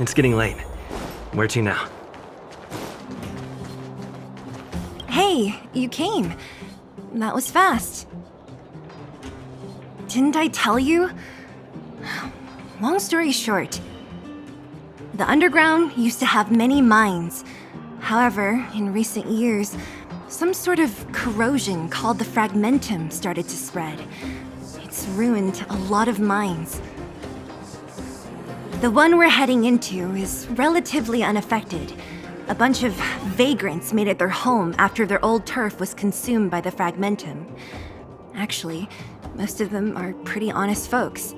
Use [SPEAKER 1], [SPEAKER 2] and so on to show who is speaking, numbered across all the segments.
[SPEAKER 1] It's getting late. Where to now?
[SPEAKER 2] Hey, you came. That was fast. Didn't I tell you? Long story short, the underground used to have many mines. However, in recent years, some sort of corrosion called the fragmentum started to spread. It's ruined a lot of mines. The one we're heading into is relatively unaffected. A bunch of vagrants made it their home after their old turf was consumed by the fragmentum. Actually, most of them are pretty honest folks.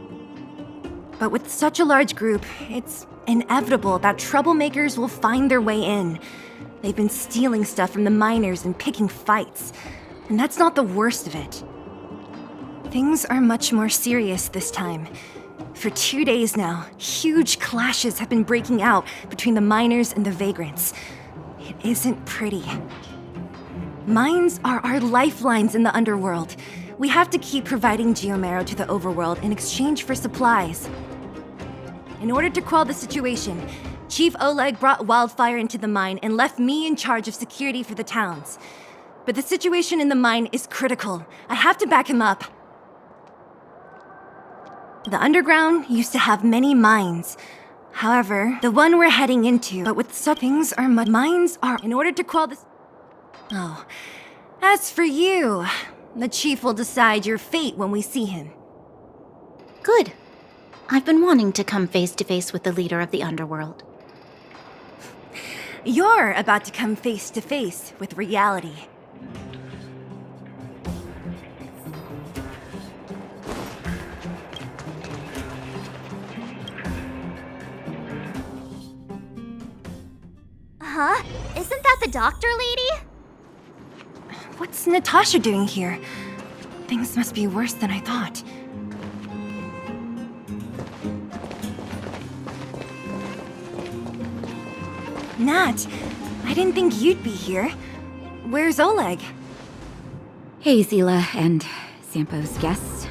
[SPEAKER 2] But with such a large group, it's inevitable that troublemakers will find their way in. They've been stealing stuff from the miners and picking fights. And that's not the worst of it. Things are much more serious this time. For 2 days now, huge clashes have been breaking out between the miners and the vagrants. It isn't pretty. Mines are our lifelines in the underworld. We have to keep providing geomarrow to the overworld in exchange for supplies. In order to quell the situation, Chief Olege brought Wildfire into the mine and left me in charge of security for the towns. But the situation in the mine is critical. I have to back him up. The underground used to have many mines. However, the one we're heading into, but with such things are mines are in order to quell this. Oh, as for you, the chief will decide your fate when we see him.
[SPEAKER 3] Good. I've been wanting to come face to face with the leader of the underworld.
[SPEAKER 2] You're about to come face to face with reality.
[SPEAKER 4] Huh? Isn't that the doctor lady?
[SPEAKER 2] What's Natasha doing here? Things must be worse than I thought. Nat, I didn't think you'd be here. Where's Olege?
[SPEAKER 5] Hey, Zila and Sampo's guests.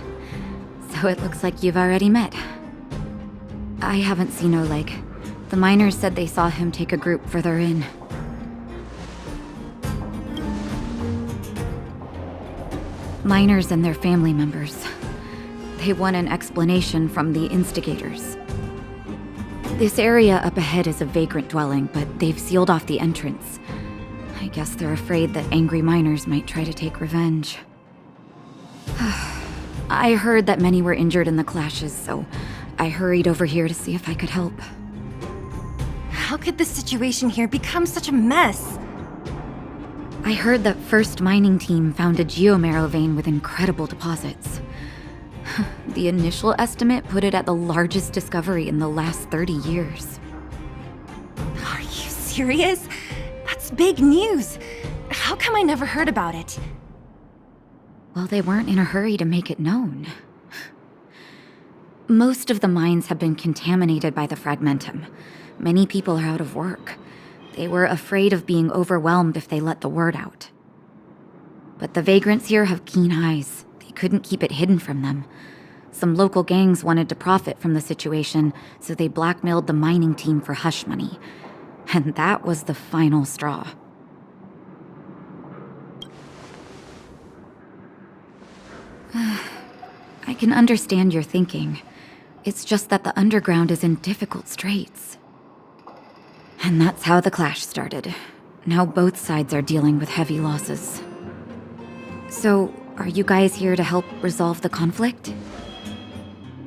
[SPEAKER 5] So it looks like you've already met. I haven't seen Olege. The miners said they saw him take a group further in. Miners and their family members. They want an explanation from the instigators. This area up ahead is a vagrant dwelling, but they've sealed off the entrance. I guess they're afraid that angry miners might try to take revenge. I heard that many were injured in the clashes, so I hurried over here to see if I could help.
[SPEAKER 2] How could the situation here become such a mess?
[SPEAKER 5] I heard that First Mining Team found a geomarrow vein with incredible deposits. The initial estimate put it at the largest discovery in the last 30 years.
[SPEAKER 2] Are you serious? That's big news. How come I never heard about it?
[SPEAKER 5] Well, they weren't in a hurry to make it known. Most of the mines have been contaminated by the fragmentum. Many people are out of work. They were afraid of being overwhelmed if they let the word out. But the vagrants here have keen eyes. They couldn't keep it hidden from them. Some local gangs wanted to profit from the situation, so they blackmailed the mining team for hush money. And that was the final straw. I can understand your thinking. It's just that the underground is in difficult straits. And that's how the clash started. Now both sides are dealing with heavy losses. So, are you guys here to help resolve the conflict?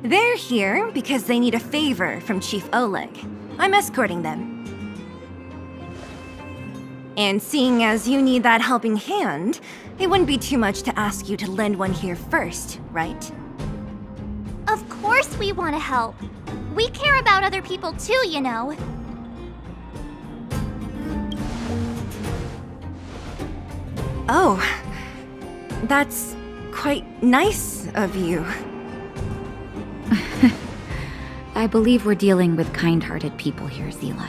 [SPEAKER 2] They're here because they need a favor from Chief Olege. I'm escorting them. And seeing as you need that helping hand, it wouldn't be too much to ask you to lend one here first, right?
[SPEAKER 4] Of course we want to help. We care about other people too, you know.
[SPEAKER 2] Oh, that's quite nice of you.
[SPEAKER 5] I believe we're dealing with kind-hearted people here, Zila.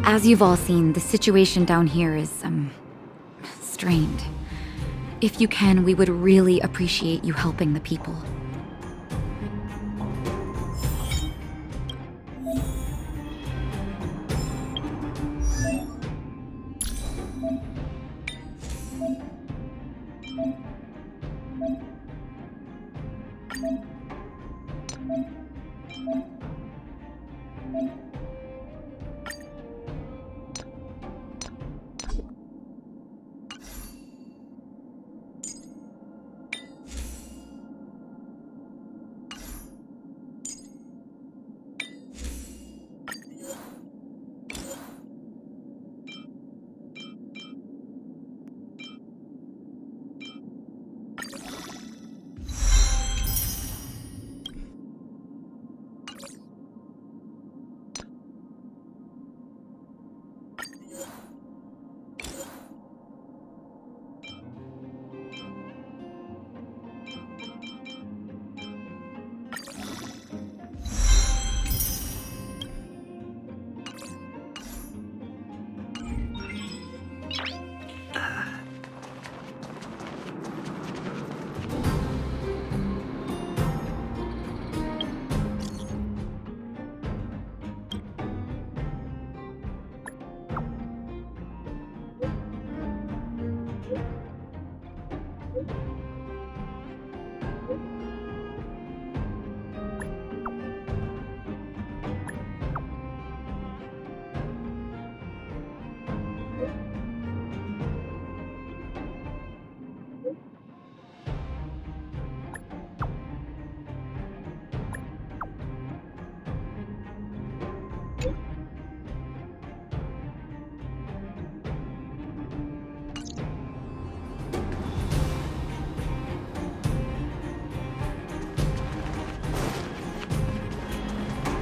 [SPEAKER 5] As you've all seen, the situation down here is, strained. If you can, we would really appreciate you helping the people.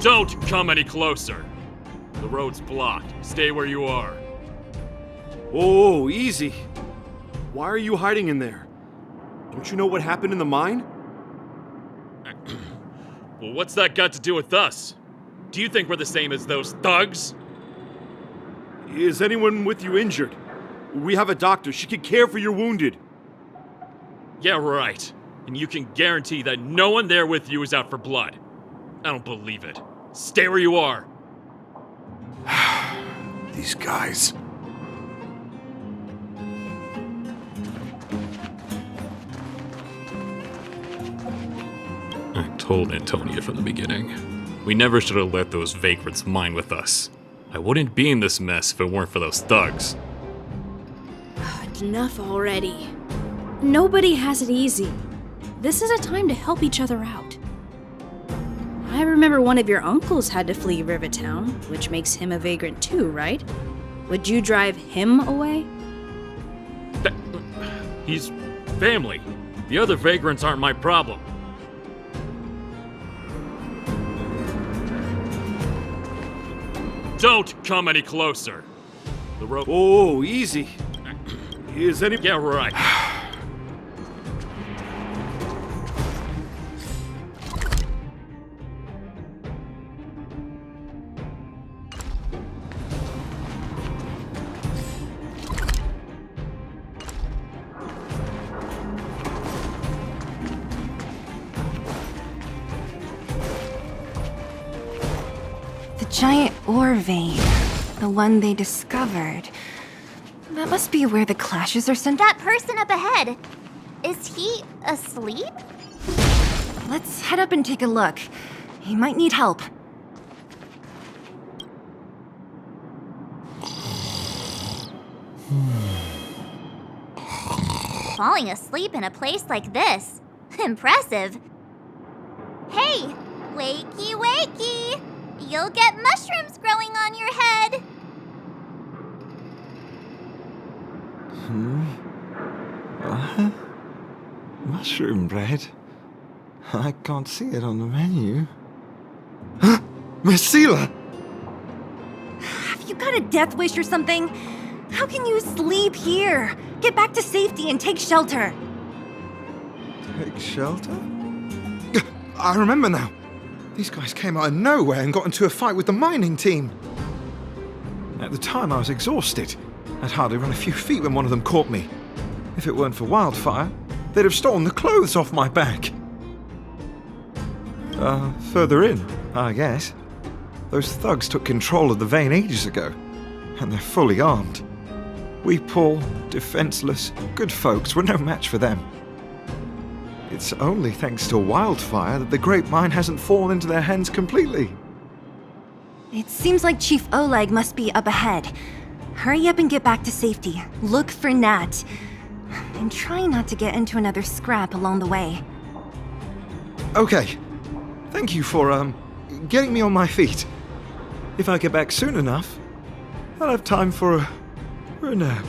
[SPEAKER 6] Don't come any closer. The road's blocked. Stay where you are.
[SPEAKER 7] Oh, easy. Why are you hiding in there? Don't you know what happened in the mine?
[SPEAKER 6] Well, what's that got to do with us? Do you think we're the same as those thugs?
[SPEAKER 7] Is anyone with you injured? We have a doctor. She can care for your wounded.
[SPEAKER 6] Yeah, right. And you can guarantee that no one there with you is out for blood. I don't believe it. Stay where you are.
[SPEAKER 7] These guys.
[SPEAKER 6] I told Antonia from the beginning. We never should have let those vagrants mine with us. I wouldn't be in this mess if it weren't for those thugs.
[SPEAKER 8] Enough already. Nobody has it easy. This is a time to help each other out. I remember one of your uncles had to flee Rivertown, which makes him a vagrant too, right? Would you drive him away?
[SPEAKER 6] He's family. The other vagrants aren't my problem. Don't come any closer. The road.
[SPEAKER 7] Oh, easy. Is any...
[SPEAKER 6] Yeah, right.
[SPEAKER 2] The giant ore vein. The one they discovered. That must be where the clashes are centered.
[SPEAKER 4] That person up ahead. Is he asleep?
[SPEAKER 2] Let's head up and take a look. He might need help.
[SPEAKER 4] Falling asleep in a place like this. Impressive. Hey, wakey wakey! You'll get mushrooms growing on your head.
[SPEAKER 9] Mushroom bread? I can't see it on the menu. Miss Steele!
[SPEAKER 2] Have you got a death wish or something? How can you sleep here? Get back to safety and take shelter.
[SPEAKER 9] Take shelter? I remember now. These guys came out of nowhere and got into a fight with the mining team. At the time, I was exhausted. I'd hardly run a few feet when one of them caught me. If it weren't for Wildfire, they'd have stolen the clothes off my back. Further in, I guess. Those thugs took control of the vein ages ago, and they're fully armed. We poor, defenseless, good folks were no match for them. It's only thanks to Wildfire that the Great Mine hasn't fallen into their hands completely.
[SPEAKER 2] It seems like Chief Olege must be up ahead. Hurry up and get back to safety. Look for Nat. And try not to get into another scrap along the way.
[SPEAKER 9] Okay. Thank you for, getting me on my feet. If I get back soon enough, I'll have time for a nap.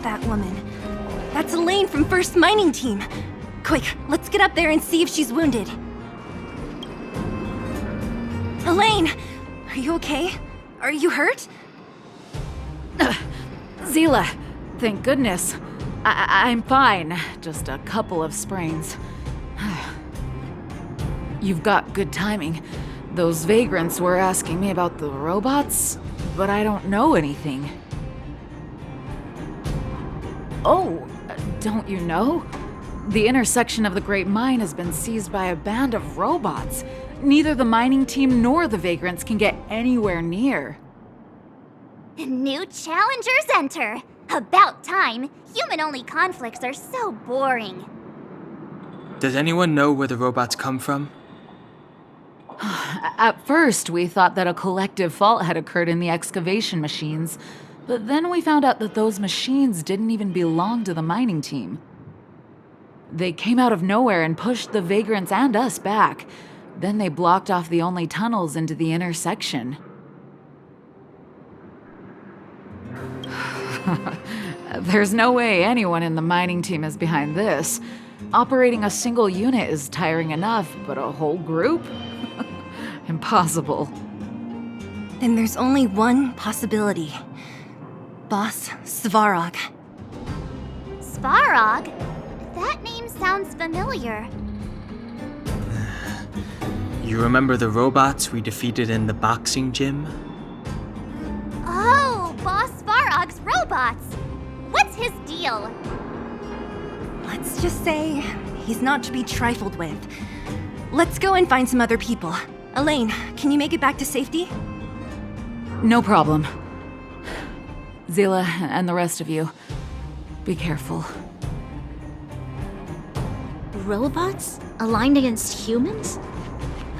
[SPEAKER 2] That woman. That's Elaine from First Mining Team. Quick, let's get up there and see if she's wounded. Elaine! Are you okay? Are you hurt?
[SPEAKER 10] Zila, thank goodness. I'm fine. Just a couple of sprains. You've got good timing. Those vagrants were asking me about the robots, but I don't know anything. Oh, don't you know? The intersection of the Great Mine has been seized by a band of robots. Neither the mining team nor the vagrants can get anywhere near.
[SPEAKER 4] New challengers enter! About time! Human-only conflicts are so boring.
[SPEAKER 11] Does anyone know where the robots come from?
[SPEAKER 10] At first, we thought that a collective fault had occurred in the excavation machines, but then we found out that those machines didn't even belong to the mining team. They came out of nowhere and pushed the vagrants and us back. Then they blocked off the only tunnels into the intersection. There's no way anyone in the mining team is behind this. Operating a single unit is tiring enough, but a whole group? Impossible.
[SPEAKER 2] Then there's only one possibility. Boss Svarog.
[SPEAKER 4] Svarog? That name sounds familiar.
[SPEAKER 11] You remember the robots we defeated in the boxing gym?
[SPEAKER 4] Oh, Boss Svarog's robots! What's his deal?
[SPEAKER 2] Let's just say he's not to be trifled with. Let's go and find some other people. Elaine, can you make it back to safety?
[SPEAKER 10] No problem. Zila and the rest of you, be careful.
[SPEAKER 3] Robots? Aligned against humans?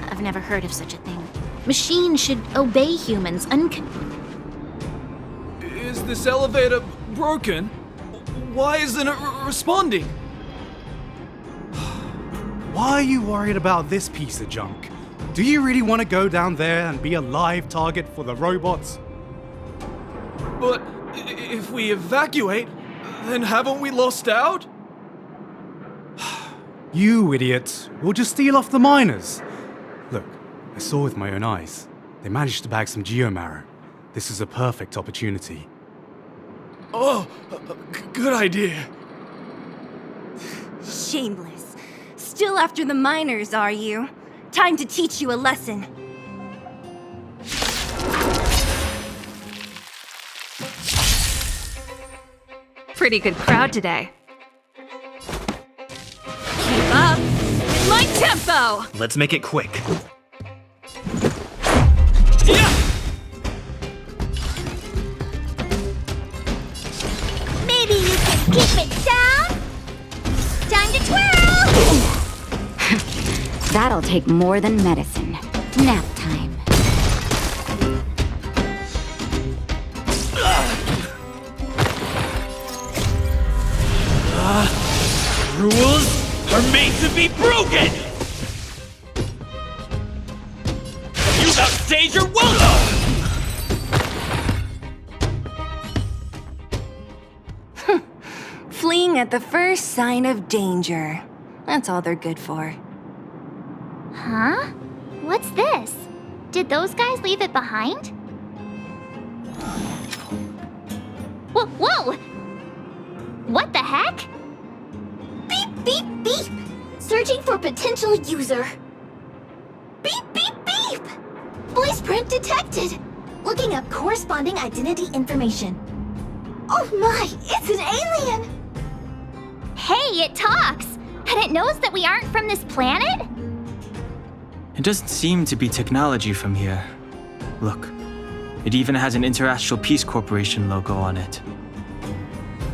[SPEAKER 3] I've never heard of such a thing. Machines should obey humans
[SPEAKER 12] Is this elevator broken? Why isn't it responding?
[SPEAKER 13] Why are you worried about this piece of junk? Do you really want to go down there and be a live target for the robots?
[SPEAKER 12] But if we evacuate, then haven't we lost out?
[SPEAKER 13] You idiots! We'll just steal off the miners. Look, I saw with my own eyes. They managed to bag some geomarrow. This is a perfect opportunity.
[SPEAKER 12] Oh, good idea.
[SPEAKER 2] Shameless. Still after the miners, are you? Time to teach you a lesson.
[SPEAKER 14] Pretty good crowd today. Keep up with my tempo!
[SPEAKER 1] Let's make it quick.
[SPEAKER 4] Maybe you can keep it down? Time to twirl!
[SPEAKER 5] That'll take more than medicine. Nap time.
[SPEAKER 6] Rules are made to be broken! You outstage your welcome!
[SPEAKER 2] Fleeing at the first sign of danger. That's all they're good for.
[SPEAKER 4] Huh? What's this? Did those guys leave it behind? Whoa! What the heck? Beep, beep, beep! Searching for potential user. Beep, beep, beep! Voice print detected. Looking up corresponding identity information. Oh my, it's an alien! Hey, it talks! And it knows that we aren't from this planet?
[SPEAKER 11] It doesn't seem to be technology from here. Look, it even has an Interastral Peace Corporation logo on it.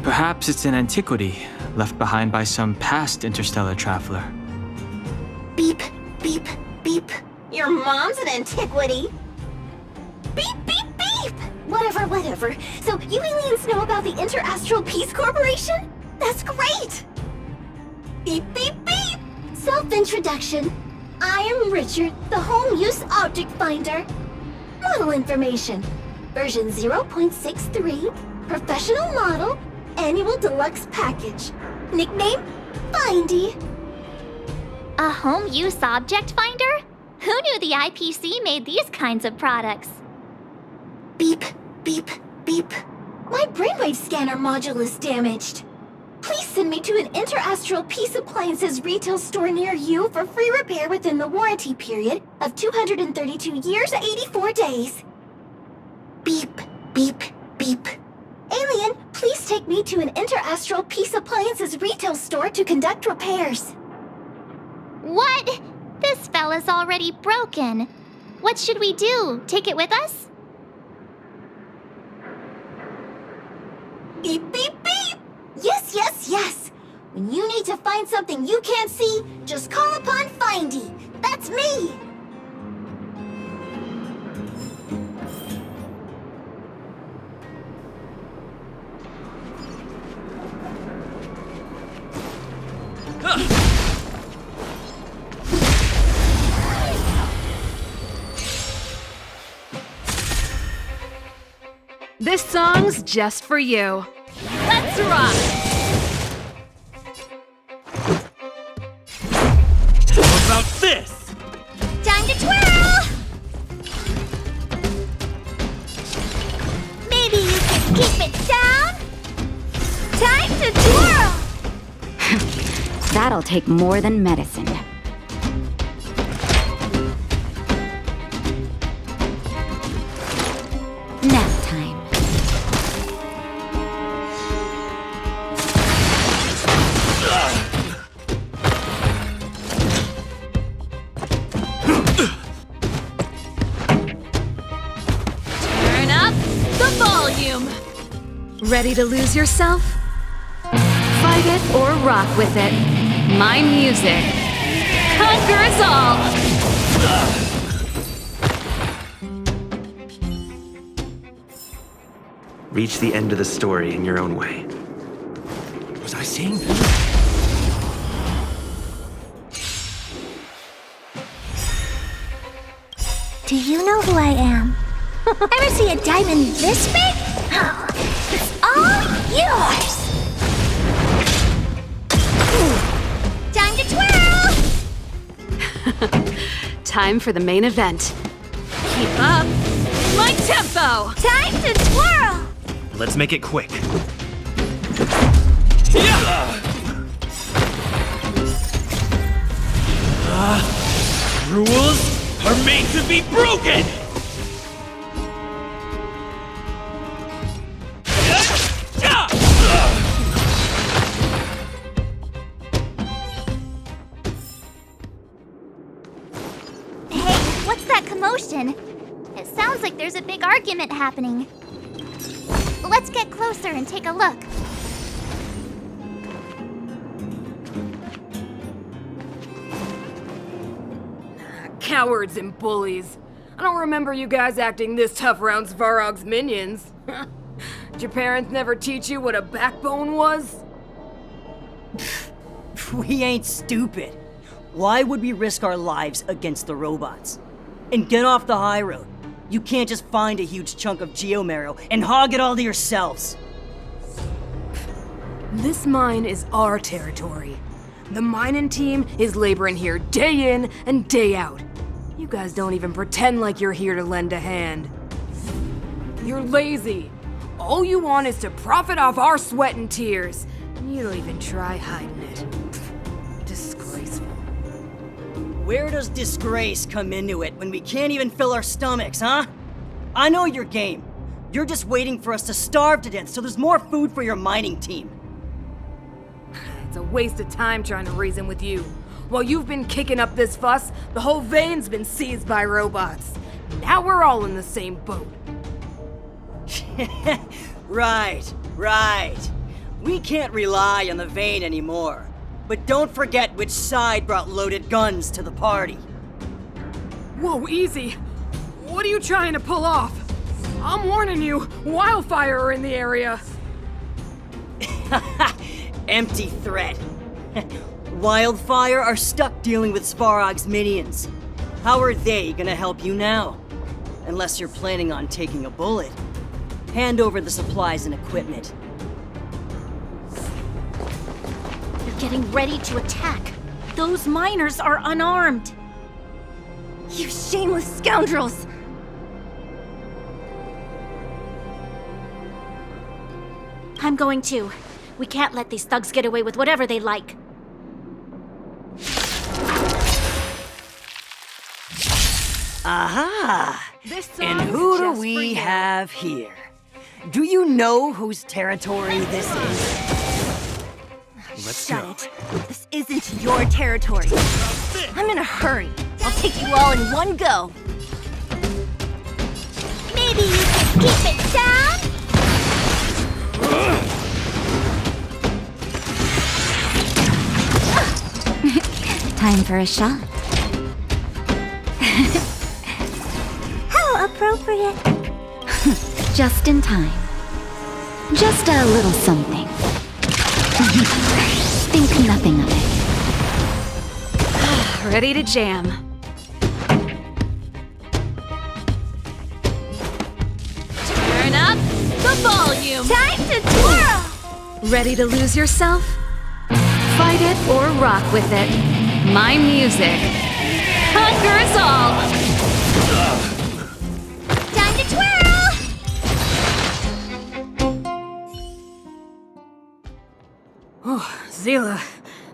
[SPEAKER 11] Perhaps it's an antiquity left behind by some past interstellar traveler.
[SPEAKER 4] Beep, beep, beep. Your mom's an antiquity. Beep, beep, beep! Whatever. So you aliens know about the Interastral Peace Corporation? That's great! Beep, beep, beep! Self-introduction. I am Richard, the Home Use Object Finder. Model information. Version 0.63. Professional model. Annual deluxe package. Nickname? Findy. A home use object finder? Who knew the IPC made these kinds of products? Beep, beep, beep. My brainwave scanner module is damaged. Please send me to an Interastral Peace Appliances retail store near you for free repair within the warranty period of 232 years, 84 days. Beep, beep, beep. Alien, please take me to an Interastral Peace Appliances retail store to conduct repairs. What? This fella's already broken. What should we do? Take it with us? Beep, beep, beep! Yes, yes, yes! When you need to find something you can't see, just call upon Findy. That's me!
[SPEAKER 14] This song's just for you. Let's rock!
[SPEAKER 6] How about this?
[SPEAKER 4] Time to twirl! Maybe you can keep it down? Time to twirl!
[SPEAKER 5] That'll take more than medicine. Nap time.
[SPEAKER 14] Turn up the volume. Ready to lose yourself? Fight it or rock with it. My music conquers all.
[SPEAKER 1] Reach the end of the story in your own way.
[SPEAKER 6] Was I saying that?
[SPEAKER 4] Do you know who I am? Ever see a diamond this big? It's all yours! Time to twirl!
[SPEAKER 14] Time for the main event. Keep up my tempo.
[SPEAKER 4] Time to twirl!
[SPEAKER 1] Let's make it quick.
[SPEAKER 6] Rules are made to be broken!
[SPEAKER 4] Hey, what's that commotion? It sounds like there's a big argument happening. Let's get closer and take a look.
[SPEAKER 15] Cowards and bullies. I don't remember you guys acting this tough around Svarog's minions. Did your parents never teach you what a backbone was?
[SPEAKER 16] We ain't stupid. Why would we risk our lives against the robots? And get off the high road. You can't just find a huge chunk of geomarrow and hog it all to yourselves.
[SPEAKER 15] This mine is our territory. The mining team is laboring here day in and day out. You guys don't even pretend like you're here to lend a hand. You're lazy. All you want is to profit off our sweat and tears. And you don't even try hiding it. Disgraceful.
[SPEAKER 16] Where does disgrace come into it when we can't even fill our stomachs, huh? I know your game. You're just waiting for us to starve to death so there's more food for your mining team.
[SPEAKER 15] It's a waste of time trying to reason with you. While you've been kicking up this fuss, the whole vein's been seized by robots. Now we're all in the same boat.
[SPEAKER 16] Right. We can't rely on the vein anymore. But don't forget which side brought loaded guns to the party.
[SPEAKER 15] Whoa, easy. What are you trying to pull off? I'm warning you, Wildfire are in the area.
[SPEAKER 16] Empty threat. Wildfire are stuck dealing with Svarog's minions. How are they gonna help you now? Unless you're planning on taking a bullet. Hand over the supplies and equipment.
[SPEAKER 3] They're getting ready to attack. Those miners are unarmed.
[SPEAKER 2] You shameless scoundrels!
[SPEAKER 3] I'm going too. We can't let these thugs get away with whatever they like.
[SPEAKER 16] Aha! And who do we have here? Do you know whose territory this is?
[SPEAKER 2] Shut it. This isn't your territory. I'm in a hurry. I'll take you all in one go.
[SPEAKER 4] Maybe you can keep it down?
[SPEAKER 5] Time for a shot.
[SPEAKER 2] How appropriate.
[SPEAKER 5] Just in time. Just a little something. Think nothing of it.
[SPEAKER 14] Ready to jam. Turn up the volume.
[SPEAKER 2] Time to twirl!
[SPEAKER 14] Ready to lose yourself? Fight it or rock with it. My music conquers all.
[SPEAKER 4] Time to twirl!
[SPEAKER 15] Oh, Zila,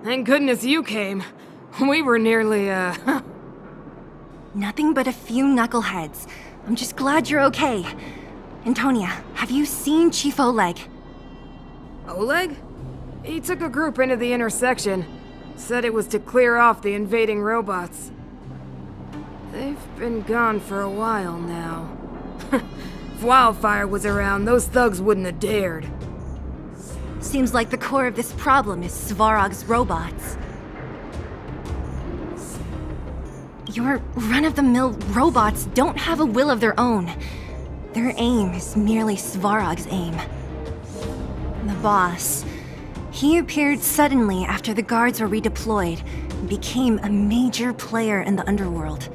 [SPEAKER 15] thank goodness you came. We were nearly,
[SPEAKER 2] Nothing but a few knuckleheads. I'm just glad you're okay. Antonia, have you seen Chief Oleg?
[SPEAKER 15] Oleg? He took a group into the intersection. Said it was to clear off the invading robots. They've been gone for a while now. If Wildfire was around, those thugs wouldn't have dared.
[SPEAKER 2] Seems like the core of this problem is Svarog's robots. Your run-of-the-mill robots don't have a will of their own. Their aim is merely Svarog's aim. The boss, he appeared suddenly after the guards were redeployed and became a major player in the underworld.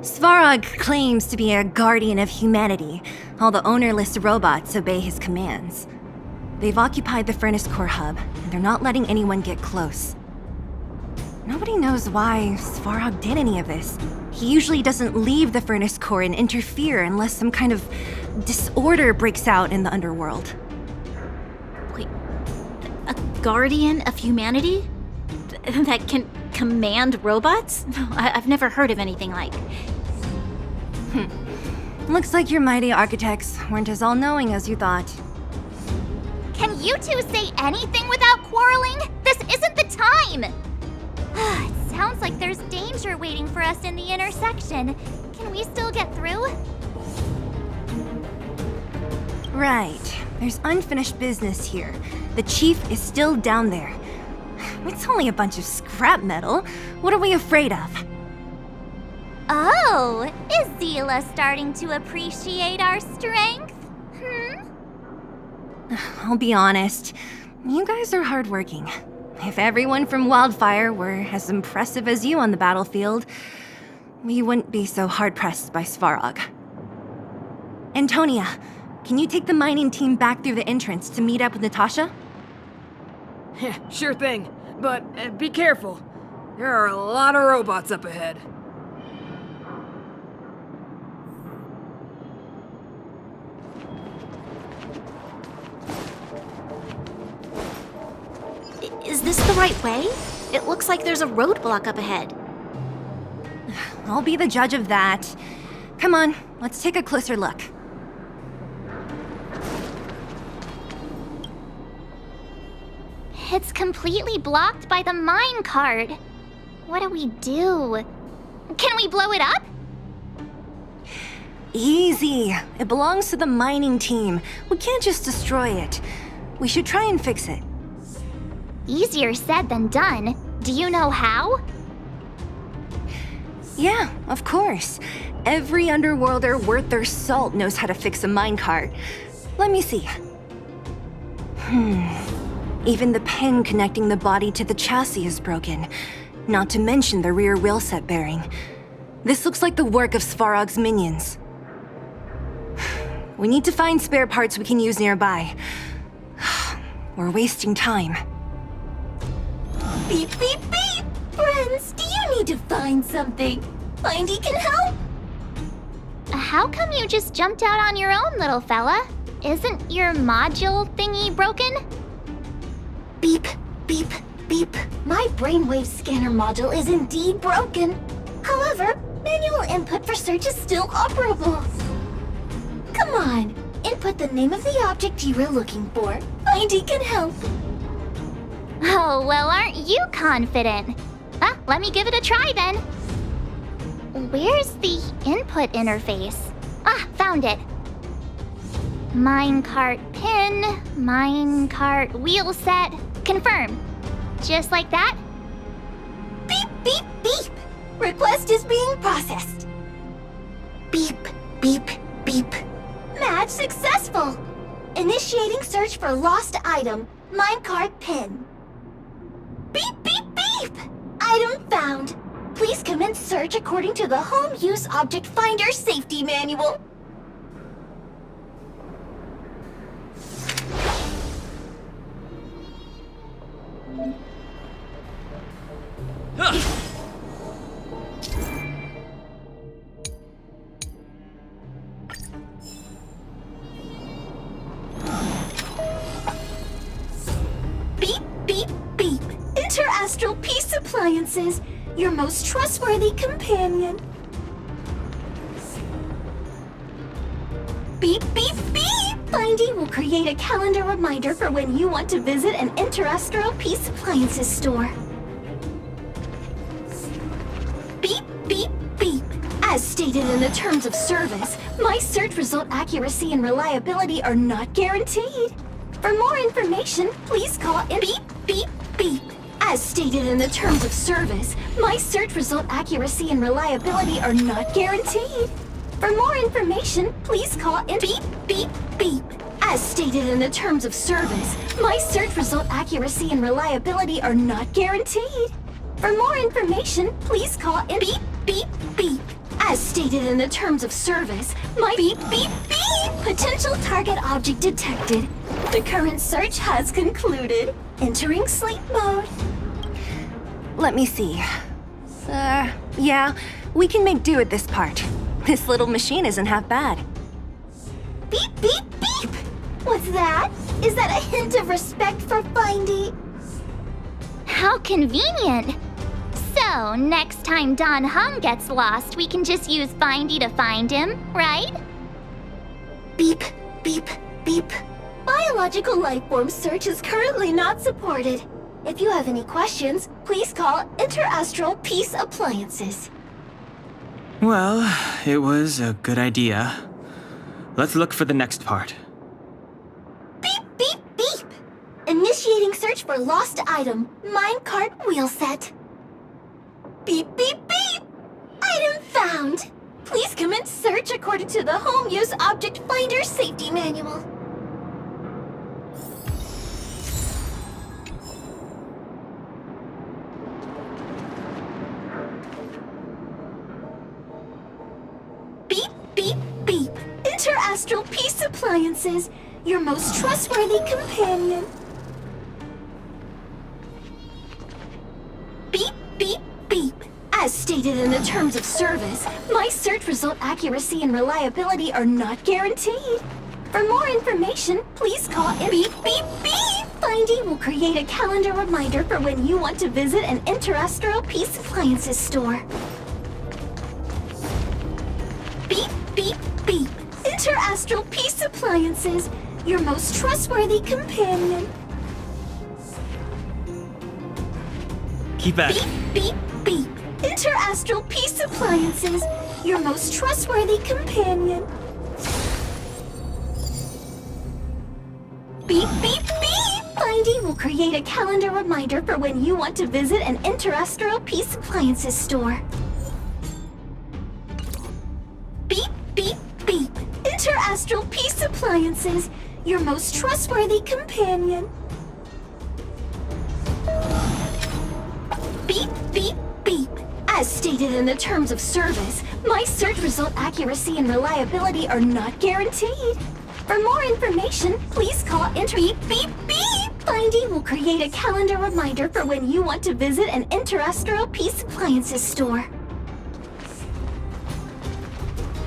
[SPEAKER 2] Svarog claims to be a guardian of humanity, while the ownerless robots obey his commands. They've occupied the Furnace Core hub, and they're not letting anyone get close. Nobody knows why Svarog did any of this. He usually doesn't leave the Furnace Core and interfere unless some kind of disorder breaks out in the underworld.
[SPEAKER 3] Wait, a guardian of humanity? That can command robots? I've never heard of anything like.
[SPEAKER 2] Looks like your mighty architects weren't as all-knowing as you thought.
[SPEAKER 4] Can you two say anything without quarreling? This isn't the time! It sounds like there's danger waiting for us in the intersection. Can we still get through?
[SPEAKER 2] Right. There's unfinished business here. The chief is still down there. It's only a bunch of scrap metal. What are we afraid of?
[SPEAKER 4] Oh, is Zila starting to appreciate our strength?
[SPEAKER 2] I'll be honest. You guys are hardworking. If everyone from Wildfire were as impressive as you on the battlefield, we wouldn't be so hard-pressed by Svarog. Antonia, can you take the mining team back through the entrance to meet up with Natasha?
[SPEAKER 15] Sure thing, but be careful. There are a lot of robots up ahead.
[SPEAKER 3] Is this the right way? It looks like there's a roadblock up ahead.
[SPEAKER 2] I'll be the judge of that. Come on, let's take a closer look.
[SPEAKER 4] It's completely blocked by the mine cart. What do we do? Can we blow it up?
[SPEAKER 2] Easy. It belongs to the mining team. We can't just destroy it. We should try and fix it.
[SPEAKER 4] Easier said than done. Do you know how?
[SPEAKER 2] Yeah, of course. Every underworlder worth their salt knows how to fix a minecart. Let me see. Even the pin connecting the body to the chassis is broken. Not to mention the rear wheel set bearing. This looks like the work of Svarog's minions. We need to find spare parts we can use nearby. We're wasting time.
[SPEAKER 4] Beep, beep, beep! Friends, do you need to find something? Findy can help? How come you just jumped out on your own, little fella? Isn't your module thingy broken? Beep, beep, beep. My brainwave scanner module is indeed broken. However, manual input for search is still operable. Come on, input the name of the object you were looking for. Findy can help. Oh, well, aren't you confident? Let me give it a try then. Where's the input interface? Found it. Minecart pin, minecart wheel set, confirm. Just like that? Beep! Beep, beep. Request is being processed. Beep, beep, beep. Match successful. Initiating search for lost item, minecart pin. Beep, beep, beep. Item found. Please commence search according to the Home Use Object Finder Safety Manual. Beep, beep, beep. Interastral Peace Appliances, your most trustworthy companion. Beep, beep, beep! Findy will create a calendar reminder for when you want to visit an Interastral Peace Appliances store. Beep, beep, beep. As stated in the terms of service, my search result accuracy and reliability are not guaranteed. For more information, please call in beep, beep, beep. As stated in the terms of service, my search result accuracy and reliability are not guaranteed. For more information, please call in beep, beep, beep. As stated in the terms of service, my search result accuracy and reliability are not guaranteed. For more information, please call in beep, beep, beep. As stated in the terms of service, my beep, beep, beep. Potential target object detected. The current search has concluded. Entering sleep mode.
[SPEAKER 2] Let me see. Yeah, we can make do with this part. This little machine isn't half bad.
[SPEAKER 4] Beep, beep, beep! What's that? Is that a hint of respect for Findy?
[SPEAKER 3] How convenient! So, next time Don Hung gets lost, we can just use Findy to find him, right?
[SPEAKER 4] Beep, beep, beep. Biological life form search is currently not supported. If you have any questions, please call Interastral Peace Appliances.
[SPEAKER 11] Well, it was a good idea. Let's look for the next part.
[SPEAKER 4] Beep, beep, beep! Initiating search for lost item, minecart wheel set. Beep, beep, beep! Item found! Please commence search according to the Home Use Object Finder Safety Manual. Beep, beep, beep. Interastral Peace Appliances, your most trustworthy companion. Beep, beep, beep. As stated in the terms of service, my search result accuracy and reliability are not guaranteed. For more information, please call in beep, beep, beep. Findy will create a calendar reminder for when you want to visit an Interastral Peace Appliances store. Beep, beep, beep. Interastral Peace Appliances, your most trustworthy companion.
[SPEAKER 11] Keep at it.
[SPEAKER 4] Beep, beep, beep. Interastral Peace Appliances, your most trustworthy companion. Beep, beep, beep! Findy will create a calendar reminder for when you want to visit an Interastral Peace Appliances store. Beep, beep, beep. Interastral Peace Appliances, your most trustworthy companion. Beep, beep, beep. As stated in the terms of service, my search result accuracy and reliability are not guaranteed. For more information, please call beep, beep, beep. Findy will create a calendar reminder for when you want to visit an Interastral Peace Appliances store.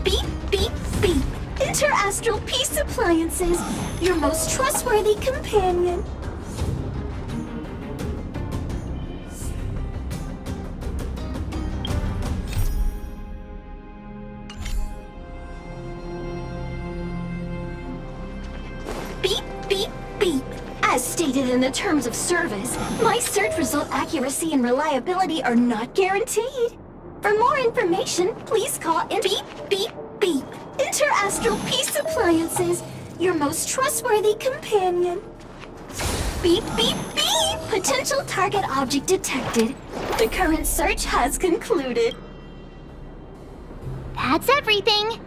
[SPEAKER 4] Beep, beep, beep. Interastral Peace Appliances, your most trustworthy companion. Beep, beep, beep. As stated in the terms of service, my search result accuracy and reliability are not guaranteed. For more information, please call in beep, beep, beep. Interastral Peace Appliances, your most trustworthy companion. Beep, beep, beep! Potential target object detected. The current search has concluded.
[SPEAKER 3] That's everything.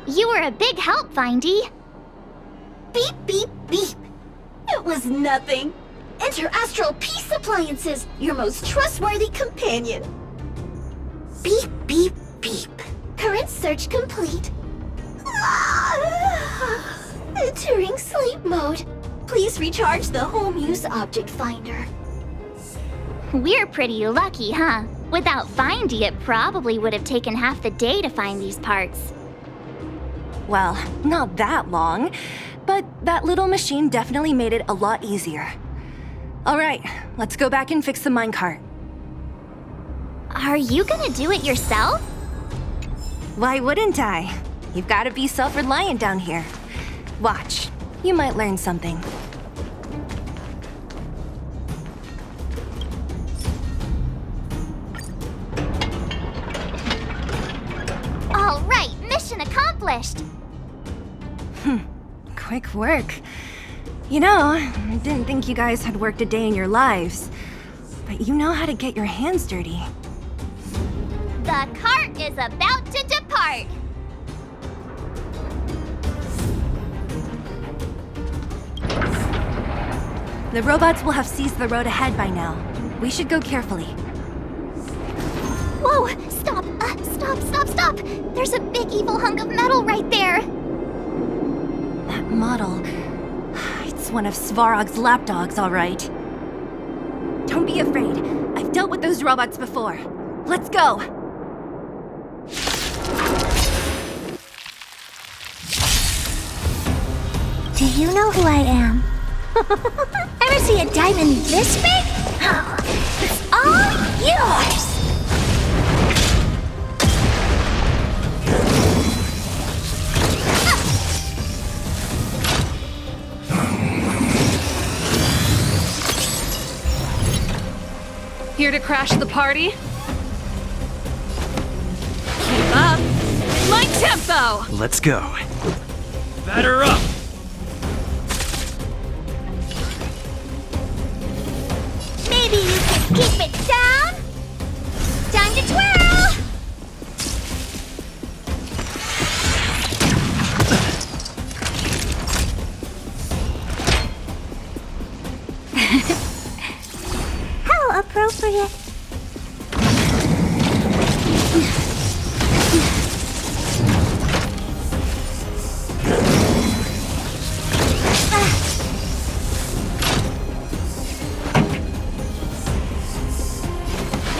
[SPEAKER 3] You were a big help, Vindy.
[SPEAKER 4] Beep, beep, beep. It was nothing. Interastral peace appliances, your most trustworthy companion. Beep, beep, beep. Current search complete. Entering sleep mode. Please recharge the home use object finder.
[SPEAKER 3] We're pretty lucky, huh? Without Vindy, it probably would have taken half the day to find these parts.
[SPEAKER 2] Well, not that long, but that little machine definitely made it a lot easier. All right, let's go back and fix the minecart.
[SPEAKER 3] Are you gonna do it yourself?
[SPEAKER 2] Why wouldn't I? You've got to be self-reliant down here. Watch, you might learn something.
[SPEAKER 3] All right, mission accomplished.
[SPEAKER 2] Quick work. You know, I didn't think you guys had worked a day in your lives, but you know how to get your hands dirty.
[SPEAKER 3] The cart is about to depart.
[SPEAKER 2] The robots will have seized the road ahead by now. We should go carefully.
[SPEAKER 3] Whoa! Stop! Stop! There's a big evil hunk of metal right there!
[SPEAKER 2] That model... It's one of Svarog's lapdogs, all right. Don't be afraid. I've dealt with those robots before. Let's go!
[SPEAKER 3] Do you know who I am? Ever see a diamond this big? It's all yours!
[SPEAKER 14] Here to crash the party? Keep up! My tempo!
[SPEAKER 1] Let's go.
[SPEAKER 6] Batter up!
[SPEAKER 3] Maybe you can keep it down? Time to twirl! How appropriate.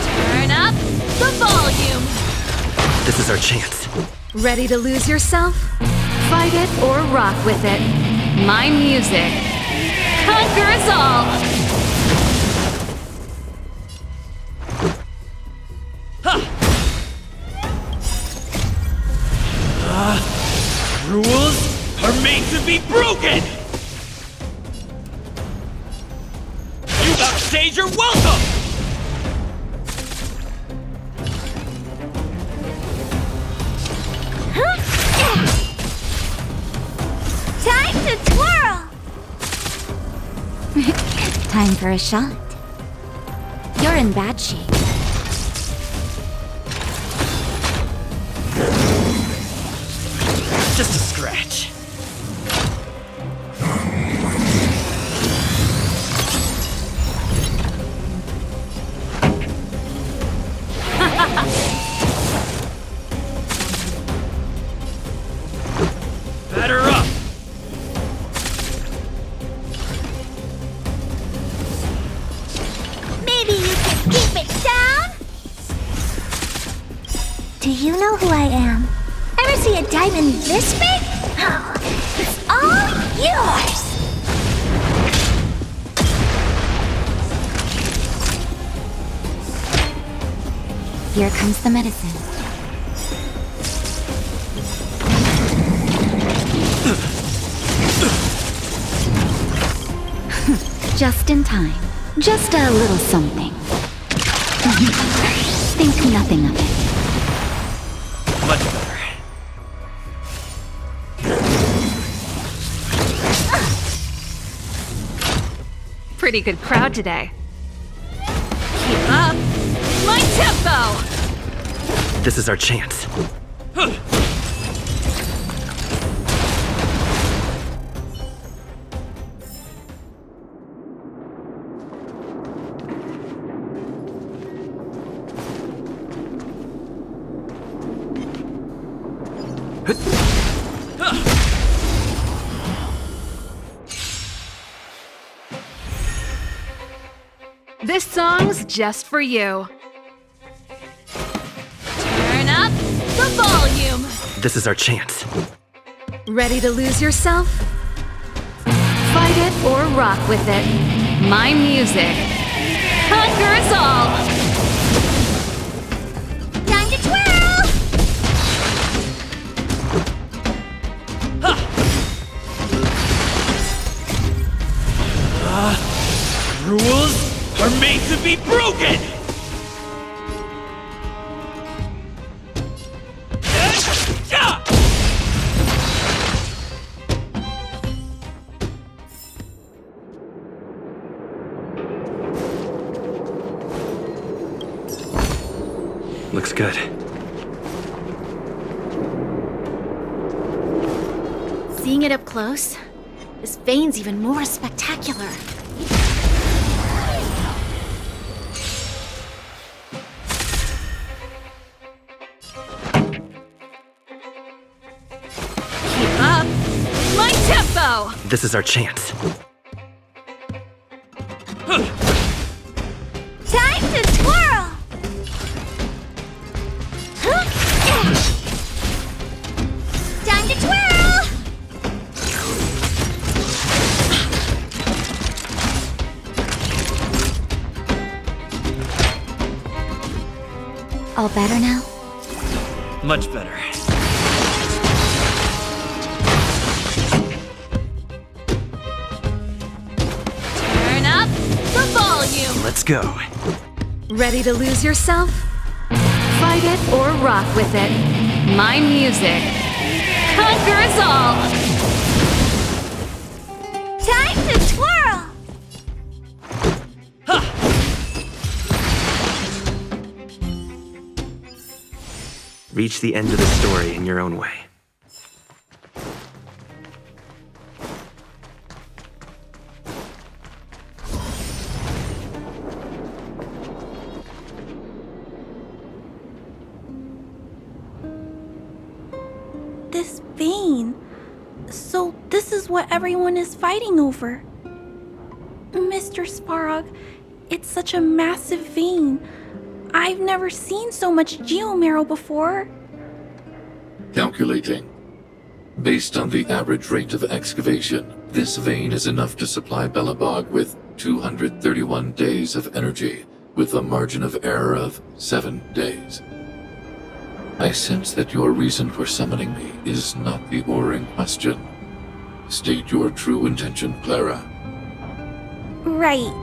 [SPEAKER 14] Turn up the volume!
[SPEAKER 1] This is our chance.
[SPEAKER 14] Ready to lose yourself? Fight it or rock with it. My music conquers all!
[SPEAKER 6] Rules are made to be broken! You upstage your welcome!
[SPEAKER 3] Time to twirl!
[SPEAKER 5] Time for a shot. You're in bad shape.
[SPEAKER 1] Just a scratch.
[SPEAKER 6] Batter up!
[SPEAKER 3] Maybe you can keep it down? Do you know who I am? Ever see a diamond this big? It's all yours!
[SPEAKER 5] Here comes the medicine. Just in time. Just a little something. Think nothing of it.
[SPEAKER 1] Much better.
[SPEAKER 14] pretty good crowd today. Keep up my tempo!
[SPEAKER 1] This is our chance.
[SPEAKER 14] This song's just for you. Turn up the volume.
[SPEAKER 1] This is our chance.
[SPEAKER 14] Ready to lose yourself? Fight it or rock with it. My music conquers all.
[SPEAKER 4] Time to twirl!
[SPEAKER 6] Rules are made to be broken!
[SPEAKER 1] Looks good.
[SPEAKER 3] Seeing it up close, this vein's even more spectacular.
[SPEAKER 14] Keep up my tempo!
[SPEAKER 1] This is our chance.
[SPEAKER 4] Time to twirl! Time to twirl!
[SPEAKER 3] All better now?
[SPEAKER 6] Much better.
[SPEAKER 14] Turn up the volume.
[SPEAKER 1] Let's go.
[SPEAKER 14] Ready to lose yourself? Fight it or rock with it. My music conquers all.
[SPEAKER 4] Time to twirl!
[SPEAKER 1] Reach the end of the story in your own way.
[SPEAKER 17] This vein. So this is what everyone is fighting over. Mr. Sparog, it's such a massive vein. I've never seen so much geomarrow before.
[SPEAKER 18] Calculating. Based on the average rate of excavation, this vein is enough to supply Belobog with 231 days of energy, with a margin of error of 7 days. I sense that your reason for summoning me is not the ore in question. State your true intention, Clara.
[SPEAKER 17] Right.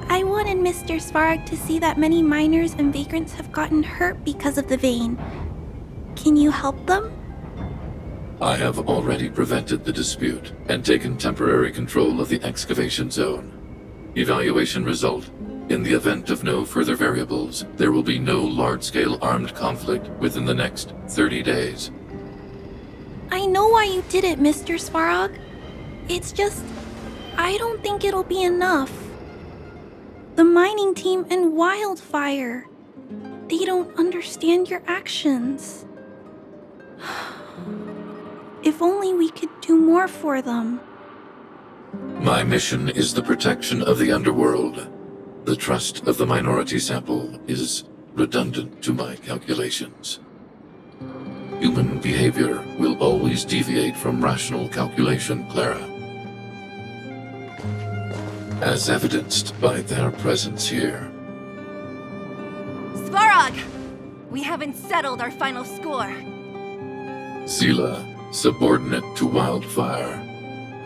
[SPEAKER 17] I wanted Mr. Svarg to see that many miners and vagrants have gotten hurt because of the vein. Can you help them?
[SPEAKER 18] I have already prevented the dispute and taken temporary control of the excavation zone. Evaluation result. In the event of no further variables, there will be no large-scale armed conflict within the next 30 days.
[SPEAKER 17] I know why you did it, Mr. Svarog. It's just, I don't think it'll be enough. The mining team and Wildfire. They don't understand your actions. If only we could do more for them.
[SPEAKER 18] My mission is the protection of the underworld. The trust of the minority sample is redundant to my calculations. Human behavior will always deviate from rational calculation, Clara. As evidenced by their presence here.
[SPEAKER 2] Svarog! We haven't settled our final score.
[SPEAKER 18] Sela, subordinate to Wildfire.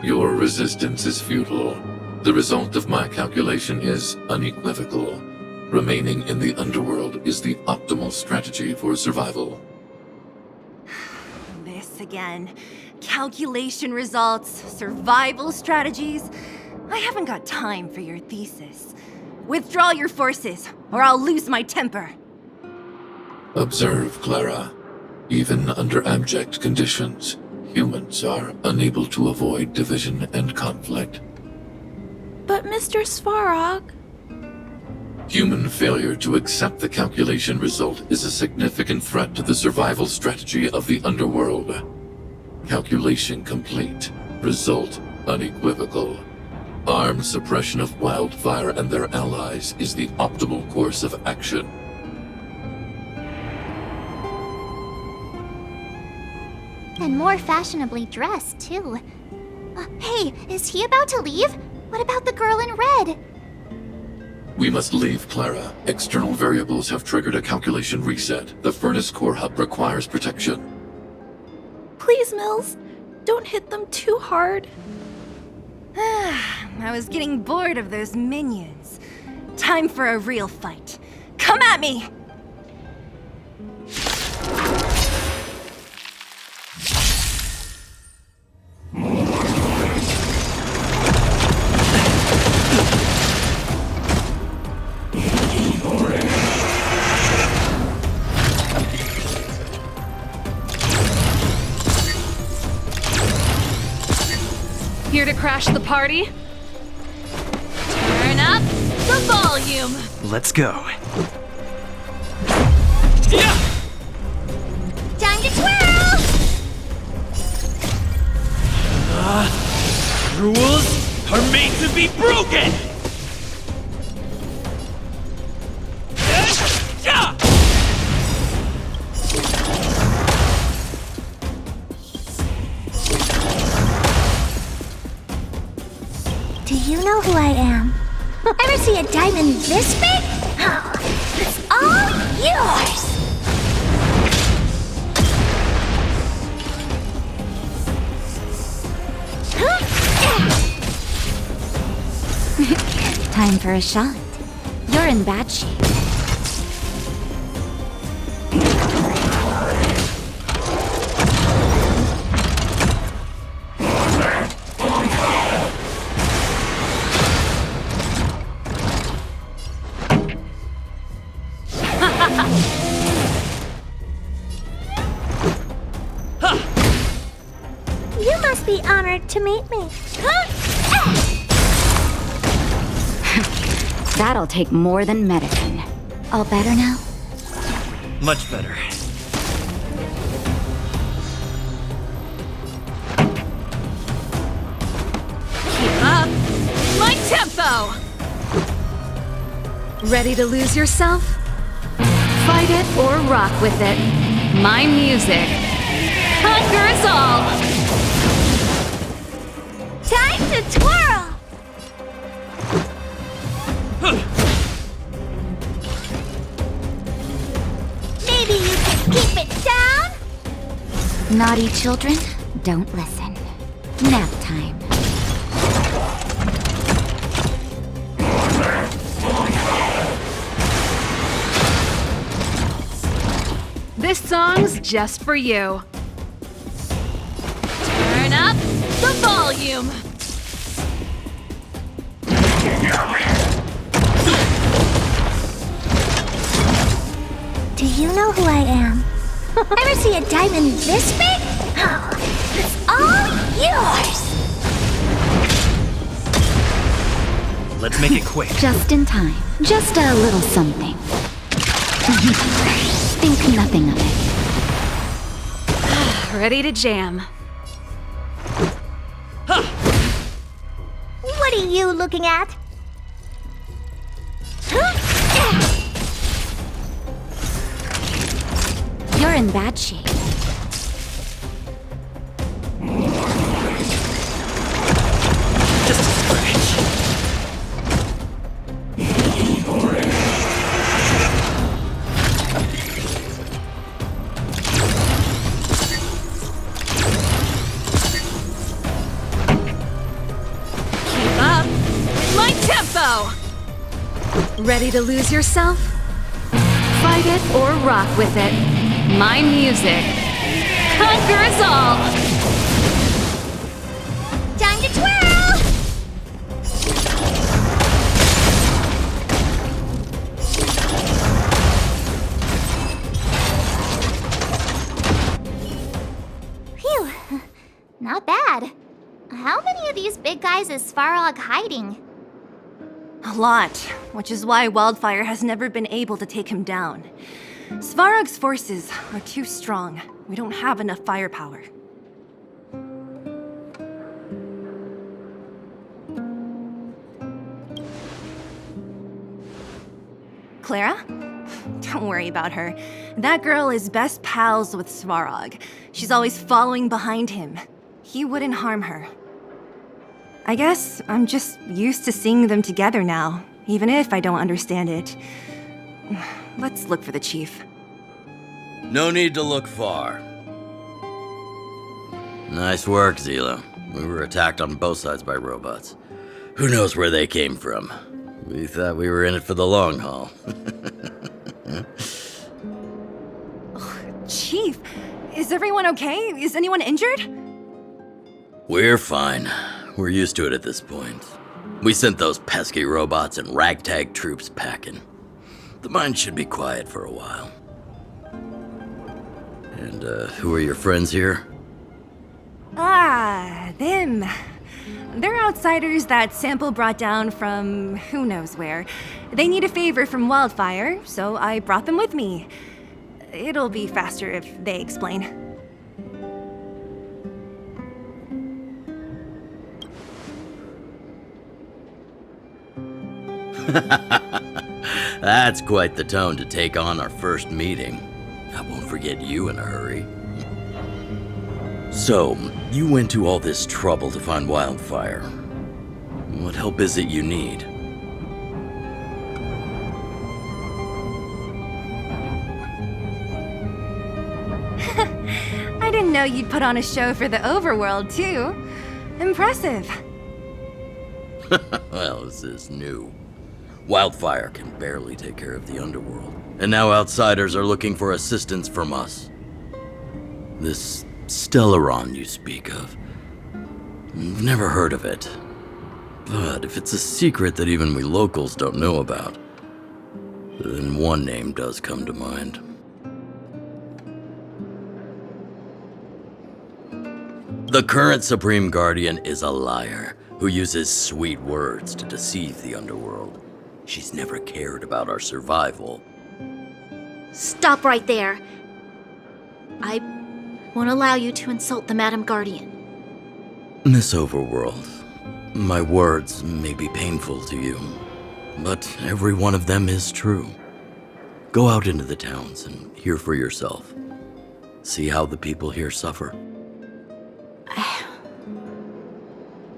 [SPEAKER 18] Your resistance is futile. The result of my calculation is unequivocal. Remaining in the underworld is the optimal strategy for survival.
[SPEAKER 2] This again. Calculation results, survival strategies. I haven't got time for your thesis. Withdraw your forces, or I'll lose my temper.
[SPEAKER 18] Observe, Clara. Even under abject conditions, humans are unable to avoid division and conflict.
[SPEAKER 17] But Mr. Svarog...
[SPEAKER 18] Human failure to accept the calculation result is a significant threat to the survival strategy of the underworld. Calculation complete. Result unequivocal. Armed suppression of Wildfire and their allies is the optimal course of action.
[SPEAKER 3] And more fashionably dressed, too. Hey, is he about to leave? What about the girl in red?
[SPEAKER 18] We must leave, Clara. External variables have triggered a calculation reset. The furnace core hub requires protection.
[SPEAKER 17] Please, Mills, don't hit them too hard.
[SPEAKER 2] I was getting bored of those minions. Time for a real fight. Come at me!
[SPEAKER 14] Here to crash the party? Turn up the volume!
[SPEAKER 1] Let's go.
[SPEAKER 3] Yeah! Time to twirl!
[SPEAKER 6] Rules are made to be broken!
[SPEAKER 3] Do you know who I am? Ever see a diamond this big? Oh, it's all yours!
[SPEAKER 5] Time for a shot. You're in bad shape.
[SPEAKER 3] You must be honored to meet me.
[SPEAKER 5] That'll take more than medicine. All better now?
[SPEAKER 1] Much better.
[SPEAKER 14] Keep up my tempo! Ready to lose yourself? Fight it or rock with it. My music conquers all!
[SPEAKER 3] Time to twirl! Maybe you can keep it down?
[SPEAKER 5] Naughty children, don't listen. Nap time.
[SPEAKER 14] This song's just for you. Turn up the volume!
[SPEAKER 3] Do you know who I am? Ever see a diamond this big? Oh, it's all yours!
[SPEAKER 1] Let's make it quick.
[SPEAKER 5] Just in time. Just a little something. Think nothing of it.
[SPEAKER 14] Ready to jam.
[SPEAKER 3] What are you looking at?
[SPEAKER 5] You're in bad shape.
[SPEAKER 1] Just a scratch.
[SPEAKER 14] Keep up my tempo! Ready to lose yourself? Fight it or rock with it. My music conquers all!
[SPEAKER 3] Time to twirl! guys is Svarog hiding?
[SPEAKER 2] A lot, which is why Wildfire has never been able to take him down. Svarog's forces are too strong. We don't have enough firepower. Clara? Don't worry about her. That girl is best pals with Svarog. She's always following behind him. He wouldn't harm her. I guess I'm just used to seeing them together now, even if I don't understand it. Let's look for the chief.
[SPEAKER 19] No need to look far. Nice work, Zila. We were attacked on both sides by robots. Who knows where they came from? We thought we were in it for the long haul.
[SPEAKER 2] Chief, is everyone okay? Is anyone injured?
[SPEAKER 19] We're fine. We're used to it at this point. We sent those pesky robots and ragtag troops packing. The mine should be quiet for a while. And, who are your friends here?
[SPEAKER 2] Ah, them. They're outsiders that Sample brought down from who knows where. They need a favor from Wildfire, so I brought them with me. It'll be faster if they explain.
[SPEAKER 19] That's quite the tone to take on our first meeting. I won't forget you in a hurry. So, you went to all this trouble to find Wildfire. What help is it you need?
[SPEAKER 2] I didn't know you'd put on a show for the overworld, too. Impressive.
[SPEAKER 19] Well, this is new. Wildfire can barely take care of the underworld, and now outsiders are looking for assistance from us. This Stellaron you speak of, I've never heard of it. But if it's a secret that even we locals don't know about, then one name does come to mind. The current Supreme Guardian is a liar who uses sweet words to deceive the underworld. She's never cared about our survival.
[SPEAKER 3] Stop right there. I won't allow you to insult the Madam Guardian.
[SPEAKER 19] Miss Overworld, my words may be painful to you, but every one of them is true. Go out into the towns and hear for yourself. See how the people here suffer.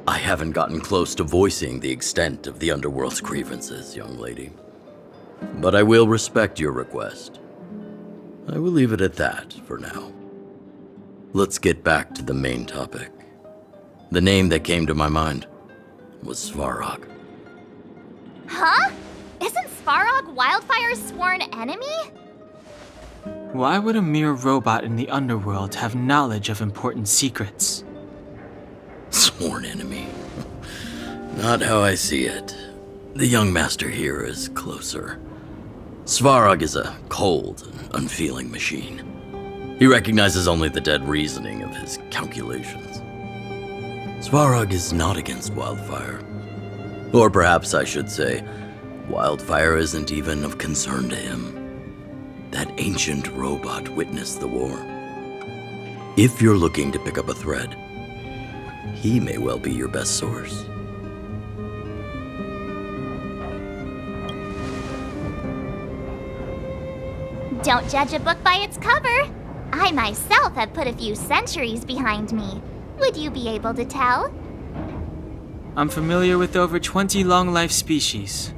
[SPEAKER 19] I haven't gotten close to voicing the extent of the underworld's grievances, young lady. But I will respect your request. I will leave it at that for now. Let's get back to the main topic. The name that came to my mind was Svarog.
[SPEAKER 3] Huh? Isn't Svarog Wildfire's sworn enemy?
[SPEAKER 11] Why would a mere robot in the underworld have knowledge of important secrets?
[SPEAKER 19] Sworn enemy. Not how I see it. The young master here is closer. Svarog is a cold and unfeeling machine. He recognizes only the dead reasoning of his calculations. Svarog is not against Wildfire. Or perhaps I should say, Wildfire isn't even of concern to him. That ancient robot witnessed the war. If you're looking to pick up a thread, he may well be your best source.
[SPEAKER 3] Don't judge a book by its cover. I myself have put a few centuries behind me. Would you be able to tell?
[SPEAKER 11] I'm familiar with over 20 long-life species.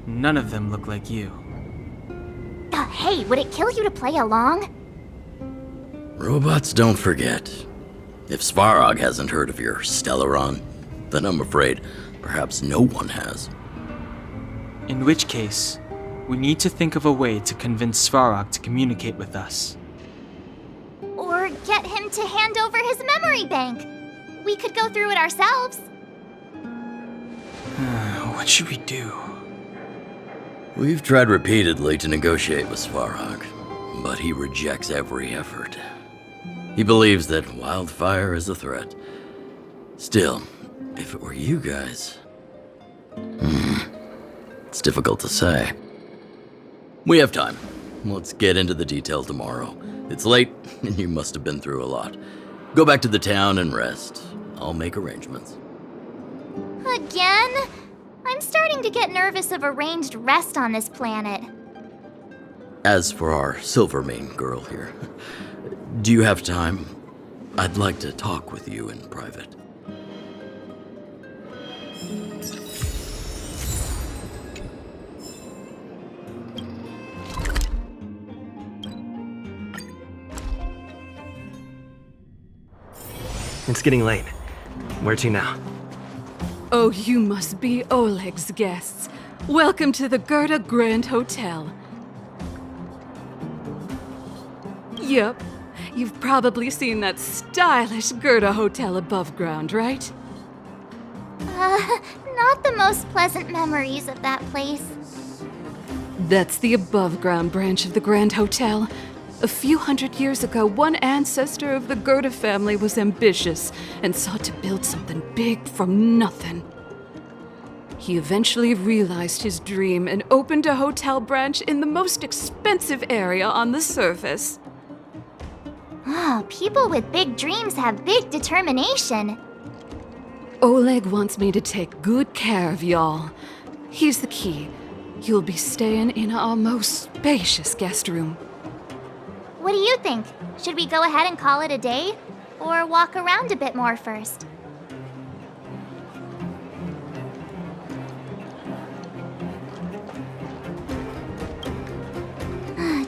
[SPEAKER 11] None of them look like you.
[SPEAKER 3] Hey, would it kill you to play along?
[SPEAKER 19] Robots don't forget. If Svarog hasn't heard of your Stellaron, then I'm afraid perhaps no one has.
[SPEAKER 11] In which case, we need to think of a way to convince Svarog to communicate with us.
[SPEAKER 3] Or get him to hand over his memory bank. We could go through it ourselves.
[SPEAKER 11] What should we do?
[SPEAKER 19] We've tried repeatedly to negotiate with Svarog, but he rejects every effort. He believes that Wildfire is a threat. Still, if it were you guys... It's difficult to say. We have time. Let's get into the details tomorrow. It's late, and you must have been through a lot. Go back to the town and rest. I'll make arrangements.
[SPEAKER 3] Again? I'm starting to get nervous of arranged rest on this planet.
[SPEAKER 19] As for our Silvermane girl here, do you have time? I'd like to talk with you in private.
[SPEAKER 1] It's getting late. Where to now?
[SPEAKER 14] Oh, you must be Oleg's guests. Welcome to the Gerda Grand Hotel. Yup. You've probably seen that stylish Gerda hotel above ground, right?
[SPEAKER 3] Not the most pleasant memories of that place.
[SPEAKER 14] That's the above-ground branch of the Grand Hotel. A few hundred years ago, one ancestor of the Gerda family was ambitious and sought to build something big from nothing. He eventually realized his dream and opened a hotel branch in the most expensive area on the surface.
[SPEAKER 3] Oh, people with big dreams have big determination.
[SPEAKER 14] Oleg wants me to take good care of y'all. Here's the key. You'll be staying in our most spacious guest room.
[SPEAKER 3] What do you think? Should we go ahead and call it a day? Or walk around a bit more first?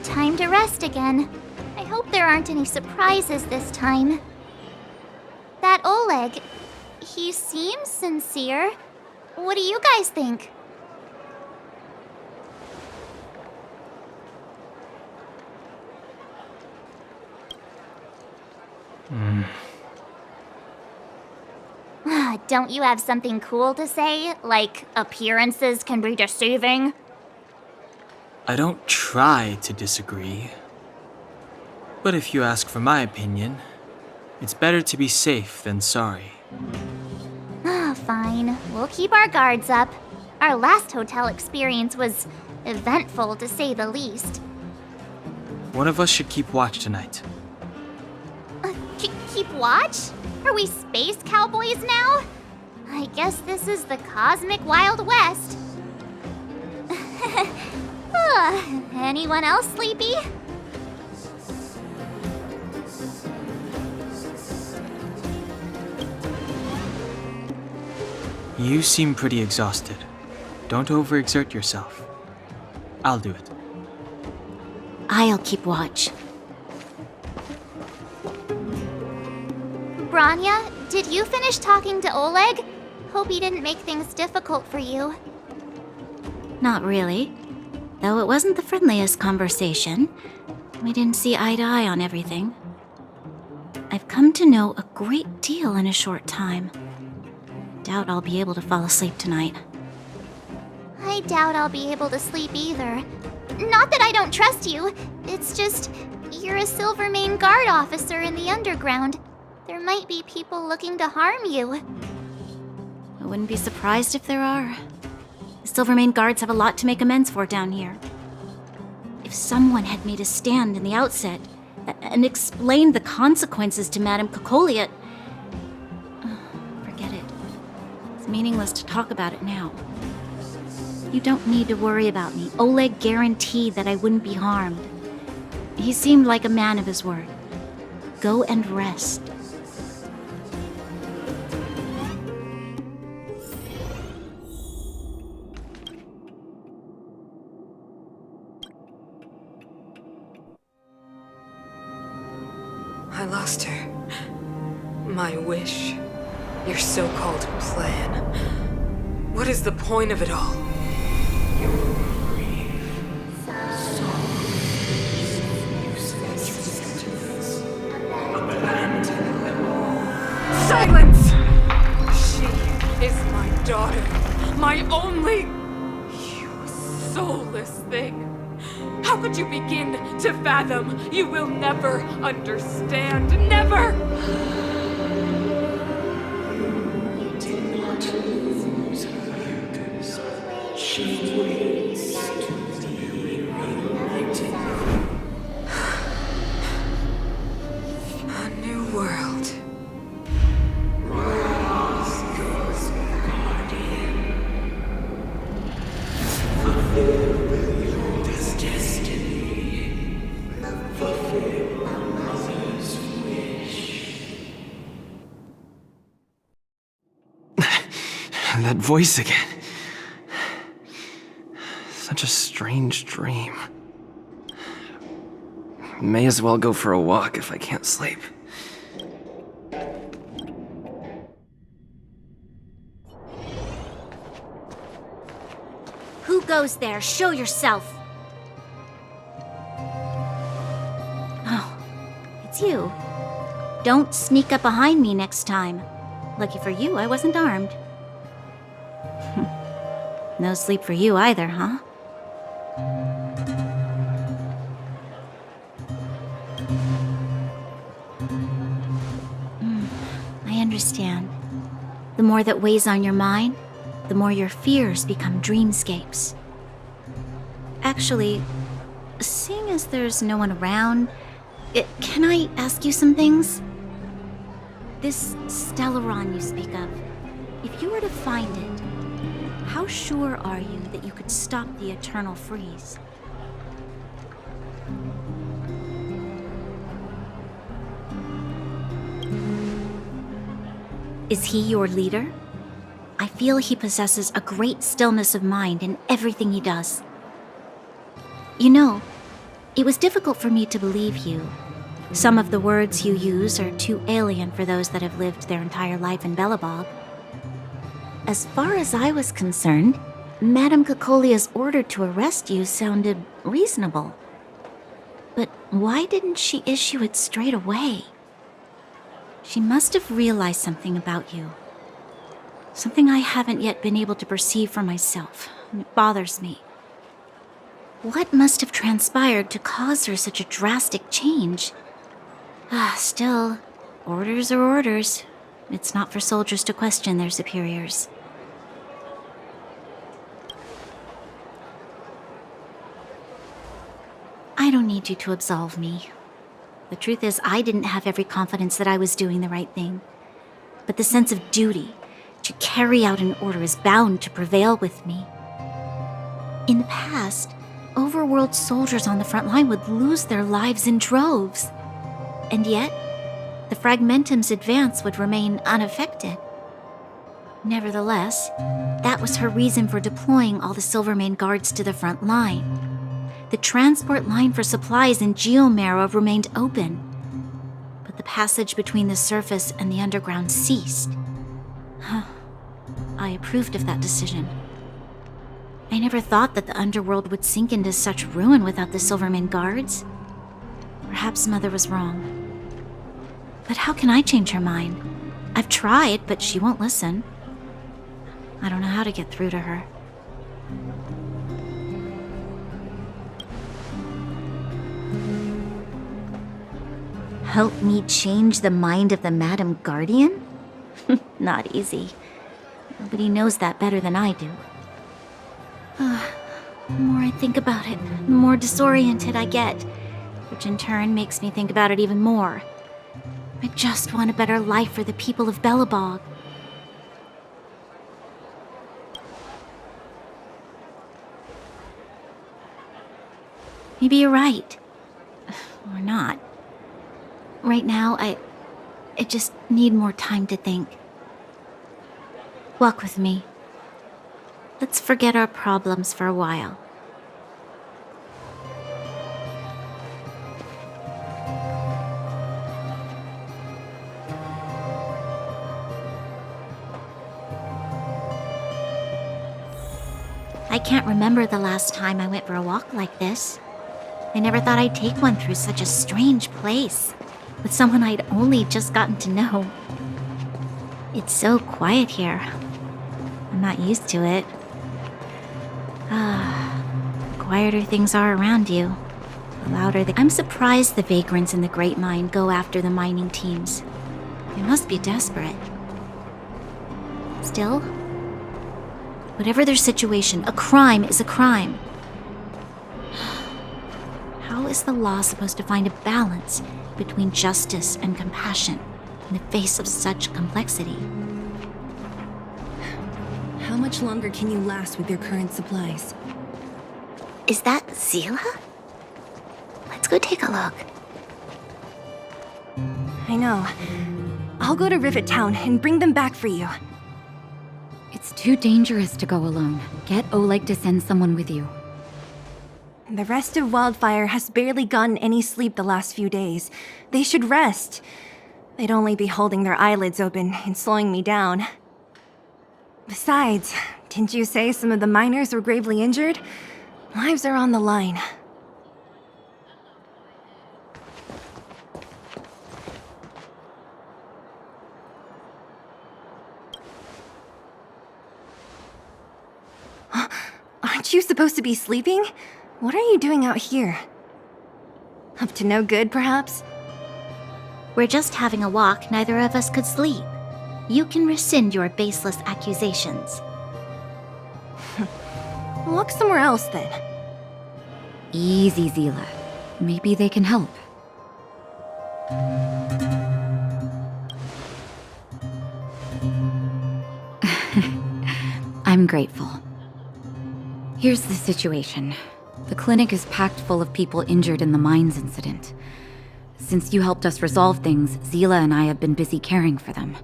[SPEAKER 3] Time to rest again. I hope there aren't any surprises this time. That Oleg, he seems sincere. What do you guys think? Don't you have something cool to say? Like, appearances can be deceiving?
[SPEAKER 11] I don't try to disagree. But if you ask for my opinion, it's better to be safe than sorry.
[SPEAKER 3] Fine. We'll keep our guards up. Our last hotel experience was eventful, to say the least.
[SPEAKER 11] One of us should keep watch tonight.
[SPEAKER 3] Keep watch? Are we space cowboys now? I guess this is the cosmic Wild West. Anyone else sleepy?
[SPEAKER 11] You seem pretty exhausted. Don't overexert yourself. I'll do it.
[SPEAKER 3] I'll keep watch. Bronya, did you finish talking to Oleg? Hope he didn't make things difficult for you.
[SPEAKER 17] Not really. Though it wasn't the friendliest conversation. We didn't see eye to eye on everything. I've come to know a great deal in a short time. Doubt I'll be able to fall asleep tonight.
[SPEAKER 3] I doubt I'll be able to sleep either. Not that I don't trust you. It's just, you're a Silvermane guard officer in the underground. There might be people looking to harm you.
[SPEAKER 17] I wouldn't be surprised if there are. The Silvermane guards have a lot to make amends for down here. If someone had made a stand in the outset and explained the consequences to Madame Kokolia... Forget it. It's meaningless to talk about it now. You don't need to worry about me. Oleg guaranteed that I wouldn't be harmed. He seemed like a man of his word. Go and rest.
[SPEAKER 15] I lost her. My wish. Your so-called plan. What is the point of it all? Silence! She is my daughter. My only... You soulless thing. How could you begin to fathom? You will never understand. Never! You do not A new world.
[SPEAKER 1] That voice again. Such a strange dream. May as well go for a walk if I can't sleep.
[SPEAKER 2] Who goes there? Show yourself! Oh, it's you. Don't sneak up behind me next time. Lucky for you, I wasn't armed. No sleep for you either, huh? I understand. The more that weighs on your mind, the more your fears become dreamscapes. Actually, seeing as there's no one around, can I ask you some things? This Stellaron you speak of, if you were to find it, how sure are you that you could stop the eternal freeze? Is he your leader? I feel he possesses a great stillness of mind in everything he does. You know, it was difficult for me to believe you. Some of the words you use are too alien for those that have lived their entire life in Belobog. As far as I was concerned, Madame Cocolia's order to arrest you sounded reasonable. But why didn't she issue it straight away? She must have realized something about you. Something I haven't yet been able to perceive for myself, and it bothers me. What must have transpired to cause her such a drastic change? Still, orders are orders. It's not for soldiers to question their superiors. I don't need you to absolve me. The truth is, I didn't have every confidence that I was doing the right thing. But the sense of duty to carry out an order is bound to prevail with me. In the past, overworld soldiers on the front line would lose their lives in droves. And yet, the Fragmentum's advance would remain unaffected. Nevertheless, that was her reason for deploying all the Silvermane guards to the front line. The transport line for supplies in Geomera remained open, but the passage between the surface and the underground ceased. I approved of that decision. I never thought that the underworld would sink into such ruin without the Silvermane guards. Perhaps Mother was wrong. But how can I change her mind? I've tried, but she won't listen. I don't know how to get through to her. Help me change the mind of the Madam Guardian? Not easy. Nobody knows that better than I do. The more I think about it, the more disoriented I get, which in turn makes me think about it even more. I just want a better life for the people of Belobog. Maybe you're right. Or not. Right now, I just need more time to think. Walk with me. Let's forget our problems for a while. I can't remember the last time I went for a walk like this. I never thought I'd take one through such a strange place, with someone I'd only just gotten to know. It's so quiet here. I'm not used to it. The quieter things are around you, the louder they... I'm surprised the vagrants in the Great Mine go after the mining teams. They must be desperate. Still,
[SPEAKER 3] Whatever their situation, a crime is a crime. How is the law supposed to find a balance between justice and compassion in the face of such complexity?
[SPEAKER 2] How much longer can you last with your current supplies?
[SPEAKER 3] Is that Zila? Let's go take a look.
[SPEAKER 2] I know. I'll go to Rivet Town and bring them back for you.
[SPEAKER 5] It's too dangerous to go alone. Get Oleg to send someone with you.
[SPEAKER 2] The rest of Wildfire has barely gotten any sleep the last few days. They should rest. They'd only be holding their eyelids open and slowing me down. Besides, didn't you say some of the miners were gravely injured? Lives are on the line. Aren't you supposed to be sleeping? What are you doing out here? Up to no good, perhaps?
[SPEAKER 3] We're just having a walk. Neither of us could sleep. You can rescind your baseless accusations.
[SPEAKER 2] Walk somewhere else, then.
[SPEAKER 5] Easy, Zila. Maybe they can help. I'm grateful. Here's the situation. The clinic is packed full of people injured in the mines incident. Since you helped us resolve things, Zila and I have been busy caring for them.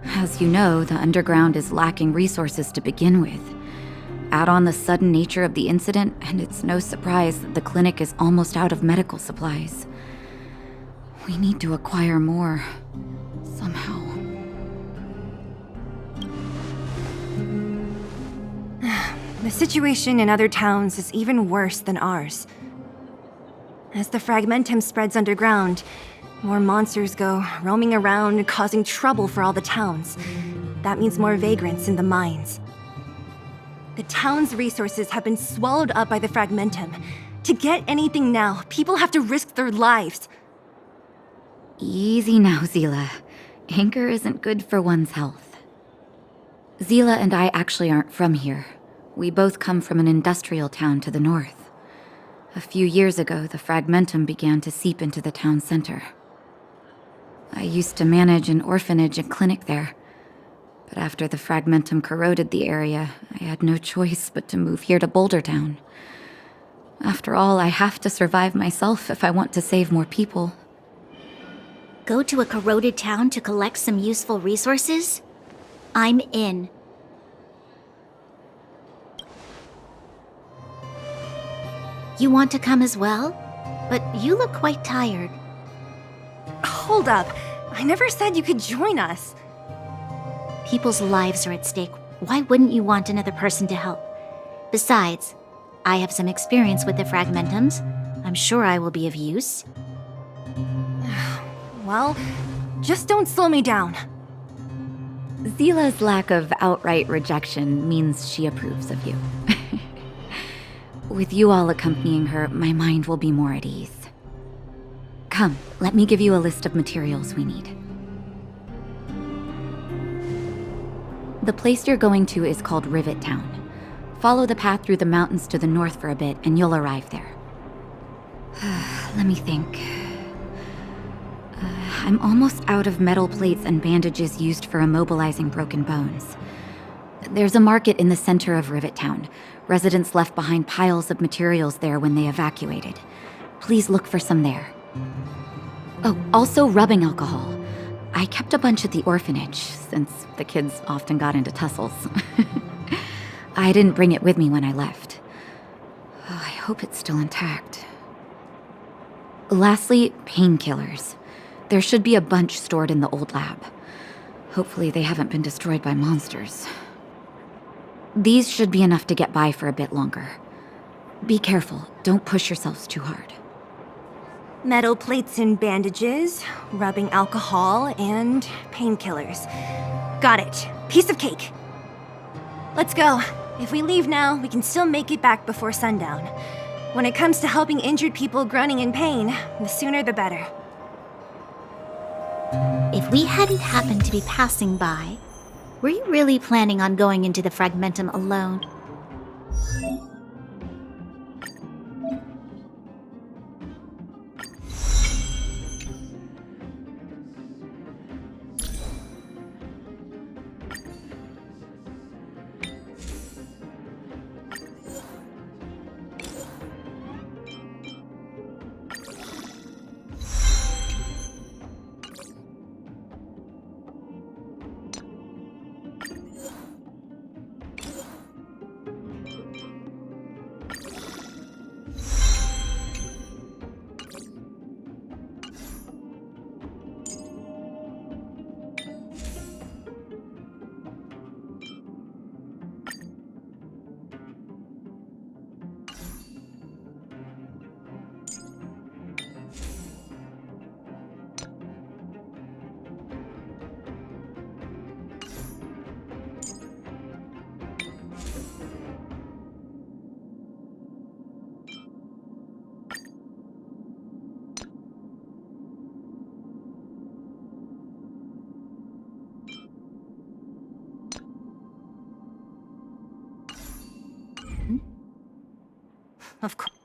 [SPEAKER 5] As you know, the underground is lacking resources to begin with. Add on the sudden nature of the incident, and it's no surprise that the clinic is almost out of medical supplies. We need to acquire more, somehow.
[SPEAKER 2] The situation in other towns is even worse than ours. As the fragmentum spreads underground, more monsters go roaming around, causing trouble for all the towns. That means more vagrants in the mines. The town's resources have been swallowed up by the fragmentum. To get anything now, people have to risk their lives.
[SPEAKER 5] Easy now, Zila. Anger isn't good for one's health. Zila and I actually aren't from here. We both come from an industrial town to the north. A few years ago, the fragmentum began to seep into the town center. I used to manage an orphanage and clinic there. But after the fragmentum corroded the area, I had no choice but to move here to Boulder Town. After all, I have to survive myself if I want to save more people.
[SPEAKER 3] Go to a corroded town to collect some useful resources? I'm in. You want to come as well? But you look quite tired.
[SPEAKER 2] Hold up. I never said you could join us.
[SPEAKER 3] People's lives are at stake. Why wouldn't you want another person to help? Besides, I have some experience with the fragmentums. I'm sure I will be of use.
[SPEAKER 2] Well, just don't slow me down.
[SPEAKER 5] Zila's lack of outright rejection means she approves of you. With you all accompanying her, my mind will be more at ease. Come, let me give you a list of materials we need. The place you're going to is called Rivet Town. Follow the path through the mountains to the north for a bit, and you'll arrive there. Let me think. I'm almost out of metal plates and bandages used for immobilizing broken bones. There's a market in the center of Rivet Town. Residents left behind piles of materials there when they evacuated. Please look for some there. Oh, also rubbing alcohol. I kept a bunch at the orphanage, since the kids often got into tussles. I didn't bring it with me when I left. Oh, I hope it's still intact. Lastly, painkillers. There should be a bunch stored in the old lab. Hopefully they haven't been destroyed by monsters. These should be enough to get by for a bit longer. Be careful, don't push yourselves too hard.
[SPEAKER 2] Metal plates and bandages, rubbing alcohol, and painkillers. Got it. Piece of cake. Let's go. If we leave now, we can still make it back before sundown. When it comes to helping injured people groaning in pain, the sooner the better.
[SPEAKER 3] If we hadn't happened to be passing by,
[SPEAKER 20] Were you really planning on going into the Fragmentum alone?
[SPEAKER 2] Of course. Of course.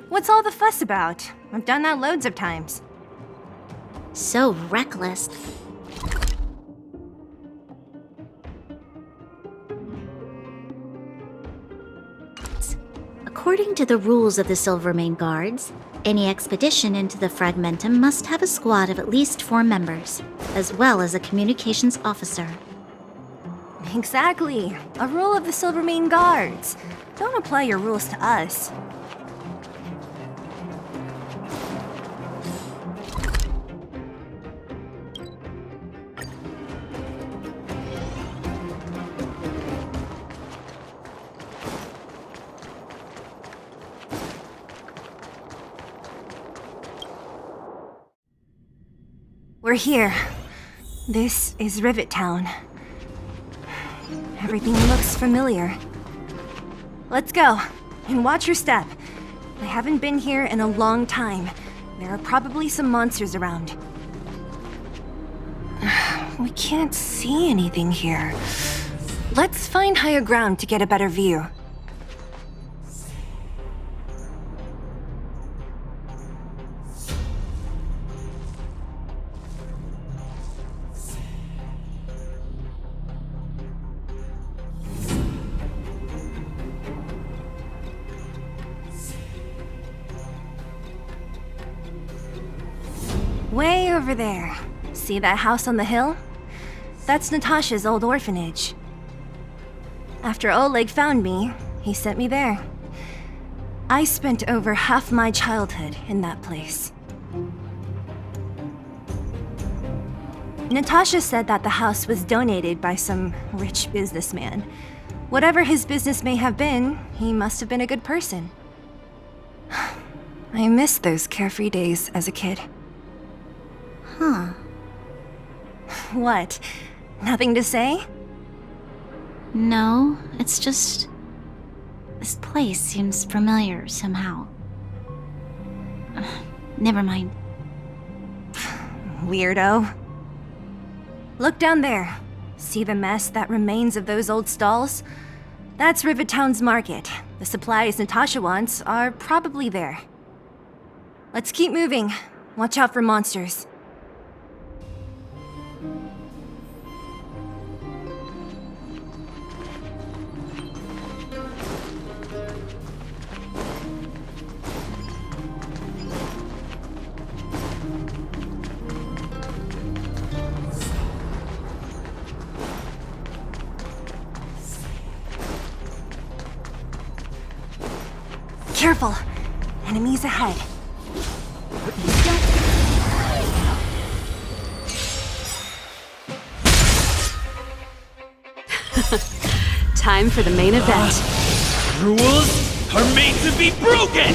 [SPEAKER 2] What's all the fuss about? I've done that loads of times.
[SPEAKER 20] So reckless. According to the rules of the Silvermane Guards, any expedition into the Fragmentum must have a squad of at least 4 members, as well as a communications officer.
[SPEAKER 2] Exactly. A rule of the Silvermane Guards. Don't apply your rules to us. We're here. This is Rivet Town. Everything looks familiar. Let's go, and watch your step. I haven't been here in a long time. There are probably some monsters around. We can't see anything here. Let's find higher ground to get a better view. Way over there. See that house on the hill? That's Natasha's old orphanage. After Oleg found me, he sent me there. I spent over half my childhood in that place. Natasha said that the house was donated by some rich businessman. Whatever his business may have been, he must have been a good person. I miss those carefree days as a kid.
[SPEAKER 20] Huh.
[SPEAKER 2] What? Nothing to say?
[SPEAKER 20] No, it's just... this place seems familiar somehow. Never mind.
[SPEAKER 2] Weirdo. Look down there. See the mess that remains of those old stalls? That's Rivet Town's market. The supplies Natasha wants are probably there. Let's keep moving. Watch out for monsters. Careful! Enemies ahead.
[SPEAKER 14] Time for the main event.
[SPEAKER 6] Rules are made to be broken!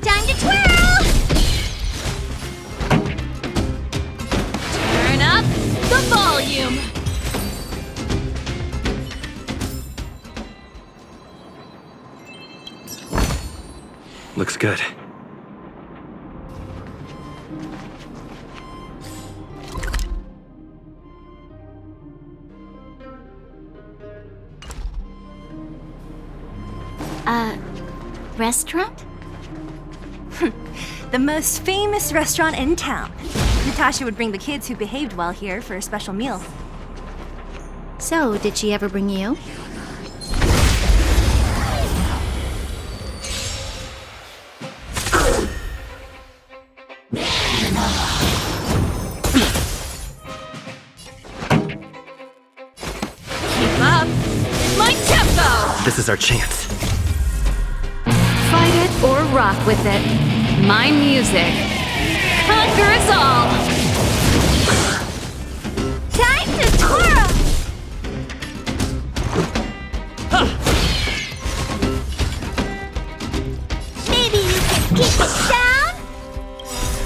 [SPEAKER 3] Time to twirl!
[SPEAKER 14] Turn up the volume.
[SPEAKER 1] Looks good.
[SPEAKER 20] Restaurant?
[SPEAKER 2] The most famous restaurant in town. Natasha would bring the kids who behaved well here for a special meal.
[SPEAKER 20] So, did she ever bring you?
[SPEAKER 14] Keep up my tempo.
[SPEAKER 1] This is our chance.
[SPEAKER 14] Fight it or rock with it. My music conquers all.
[SPEAKER 3] Time to twirl! Maybe you can keep it down?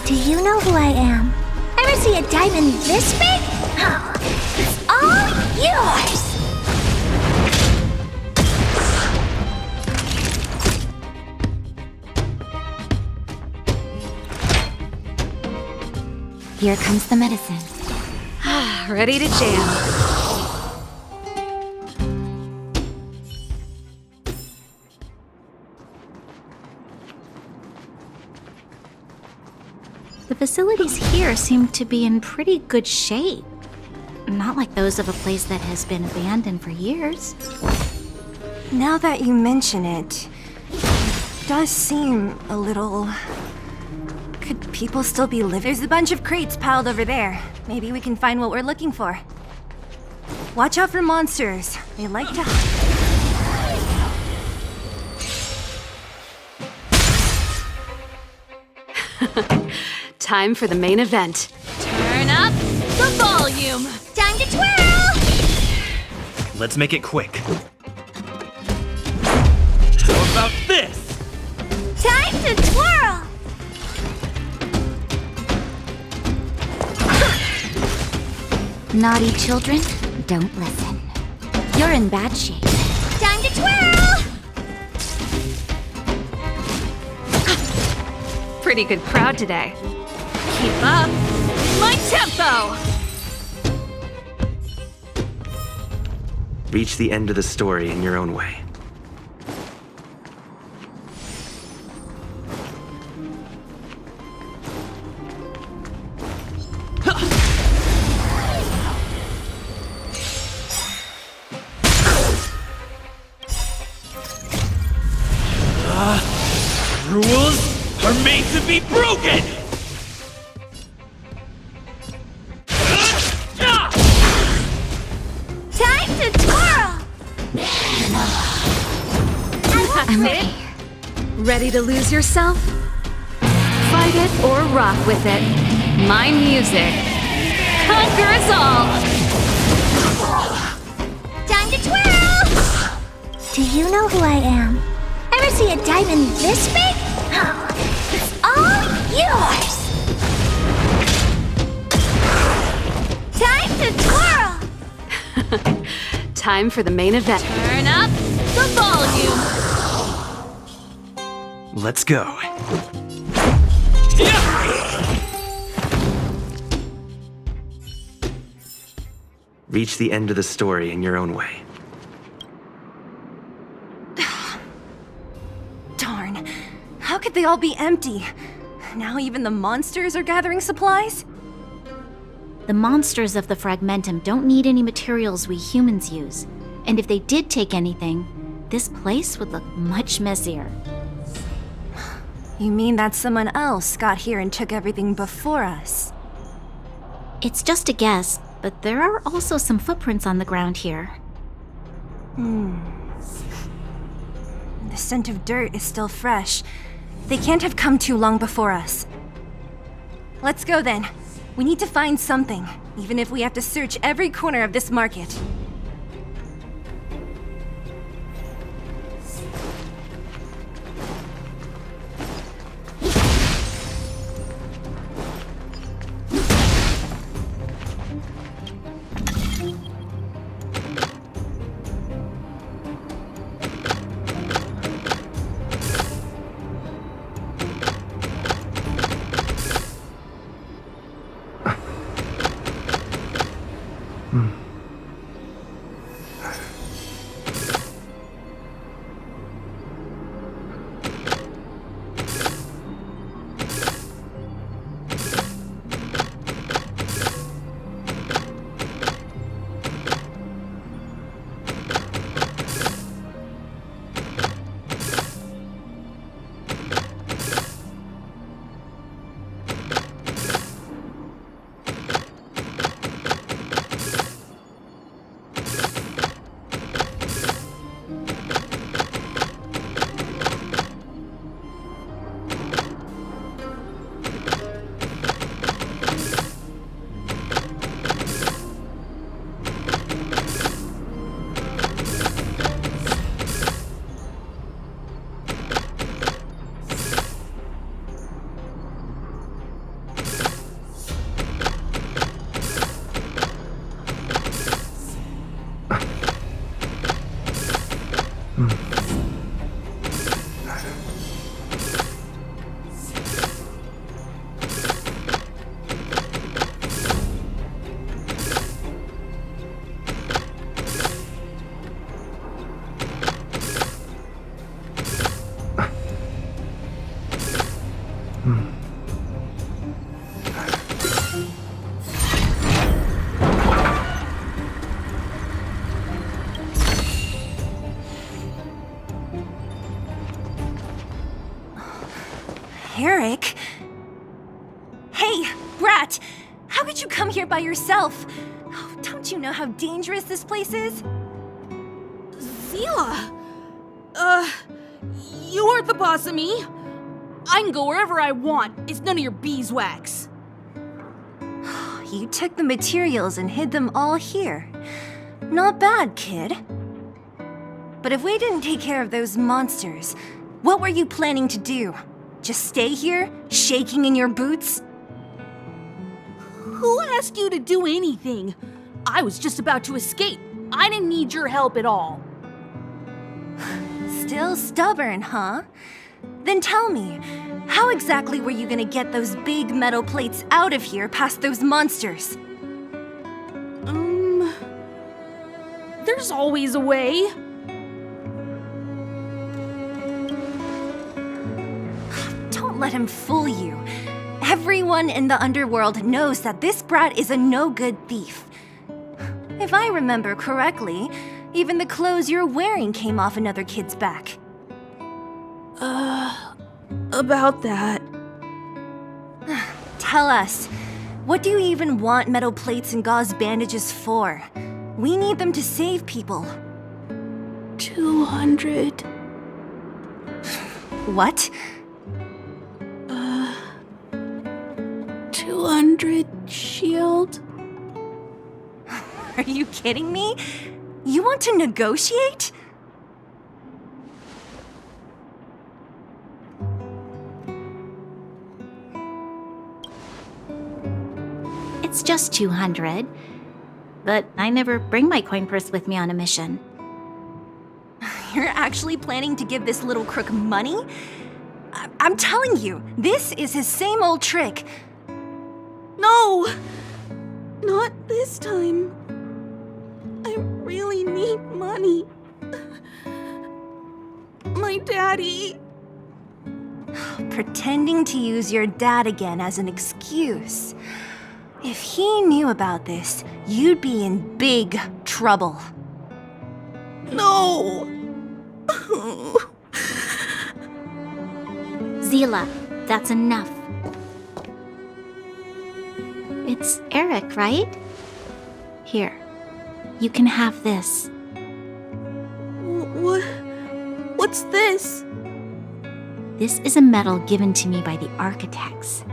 [SPEAKER 20] Do you know who I am?
[SPEAKER 3] Ever see a diamond this big? Oh, it's all yours!
[SPEAKER 20] Here comes the medicine.
[SPEAKER 14] Ready to jam.
[SPEAKER 20] The facilities here seem to be in pretty good shape. Not like those of a place that has been abandoned for years.
[SPEAKER 2] Now that you mention it, it does seem a little... Could people still be living? There's a bunch of crates piled over there. Maybe we can find what we're looking for. Watch out for monsters. They like to...
[SPEAKER 14] Time for the main event. Turn up the volume.
[SPEAKER 3] Time to twirl!
[SPEAKER 1] Let's make it quick.
[SPEAKER 6] How about this?
[SPEAKER 3] Time to twirl!
[SPEAKER 20] Naughty children, don't listen. You're in bad shape.
[SPEAKER 3] Time to twirl!
[SPEAKER 14] Pretty good crowd today. Keep up my tempo.
[SPEAKER 1] Reach the end of the story in your own way.
[SPEAKER 6] Rules are made to be broken!
[SPEAKER 3] Time to twirl!
[SPEAKER 14] I'm ready. Ready to lose yourself? Fight it or rock with it. My music conquers all.
[SPEAKER 3] Time to twirl!
[SPEAKER 20] Do you know who I am?
[SPEAKER 3] Ever see a diamond this big? Oh, it's all yours! Time to twirl!
[SPEAKER 14] Time for the main event. Turn up the volume.
[SPEAKER 1] Let's go. Reach the end of the story in your own way.
[SPEAKER 2] Darn. How could they all be empty? Now even the monsters are gathering supplies?
[SPEAKER 20] The monsters of the Fragmentum don't need any materials we humans use. And if they did take anything, this place would look much messier.
[SPEAKER 2] You mean that someone else got here and took everything before us?
[SPEAKER 20] It's just a guess, But there are also some footprints on the ground here.
[SPEAKER 2] The scent of dirt is still fresh. They can't have come too long before us. Let's go then. We need to find something, even if we have to search every corner of this market. Eric? Hey, Brat! How could you come here by yourself? Oh, don't you know how dangerous this place is?
[SPEAKER 8] Zila! You aren't the boss of me. I can go wherever I want. It's none of your beeswax.
[SPEAKER 2] You took the materials and hid them all here. Not bad, kid. But if we didn't take care of those monsters, what were you planning to do? Just stay here, shaking in your boots?
[SPEAKER 8] Who asked you to do anything? I was just about to escape. I didn't need your help at all.
[SPEAKER 2] Still stubborn, huh? Then tell me, how exactly were you gonna get those big metal plates out of here past those monsters?
[SPEAKER 8] There's always a way.
[SPEAKER 2] Don't let him fool you. Everyone in the underworld knows that this brat is a no-good thief. If I remember correctly, even the clothes you're wearing came off another kid's back.
[SPEAKER 8] About that.
[SPEAKER 2] Tell us, what do you even want metal plates and gauze bandages for? We need them to save people.
[SPEAKER 17] 200.
[SPEAKER 2] What?
[SPEAKER 17] 200 shield.
[SPEAKER 2] Are you kidding me? You want to negotiate?
[SPEAKER 20] It's just 200. But I never bring my coin purse with me on a mission.
[SPEAKER 2] You're actually planning to give this little crook money? I'm telling you, this is his same old trick.
[SPEAKER 17] No! Not this time. I really need money. My daddy.
[SPEAKER 2] Pretending to use your dad again as an excuse. If he knew about this, you'd be in big trouble.
[SPEAKER 17] No!
[SPEAKER 20] Zila, that's enough. It's Eric, right? Here, you can have this.
[SPEAKER 17] What's this?
[SPEAKER 20] This is a medal given to me by the architects.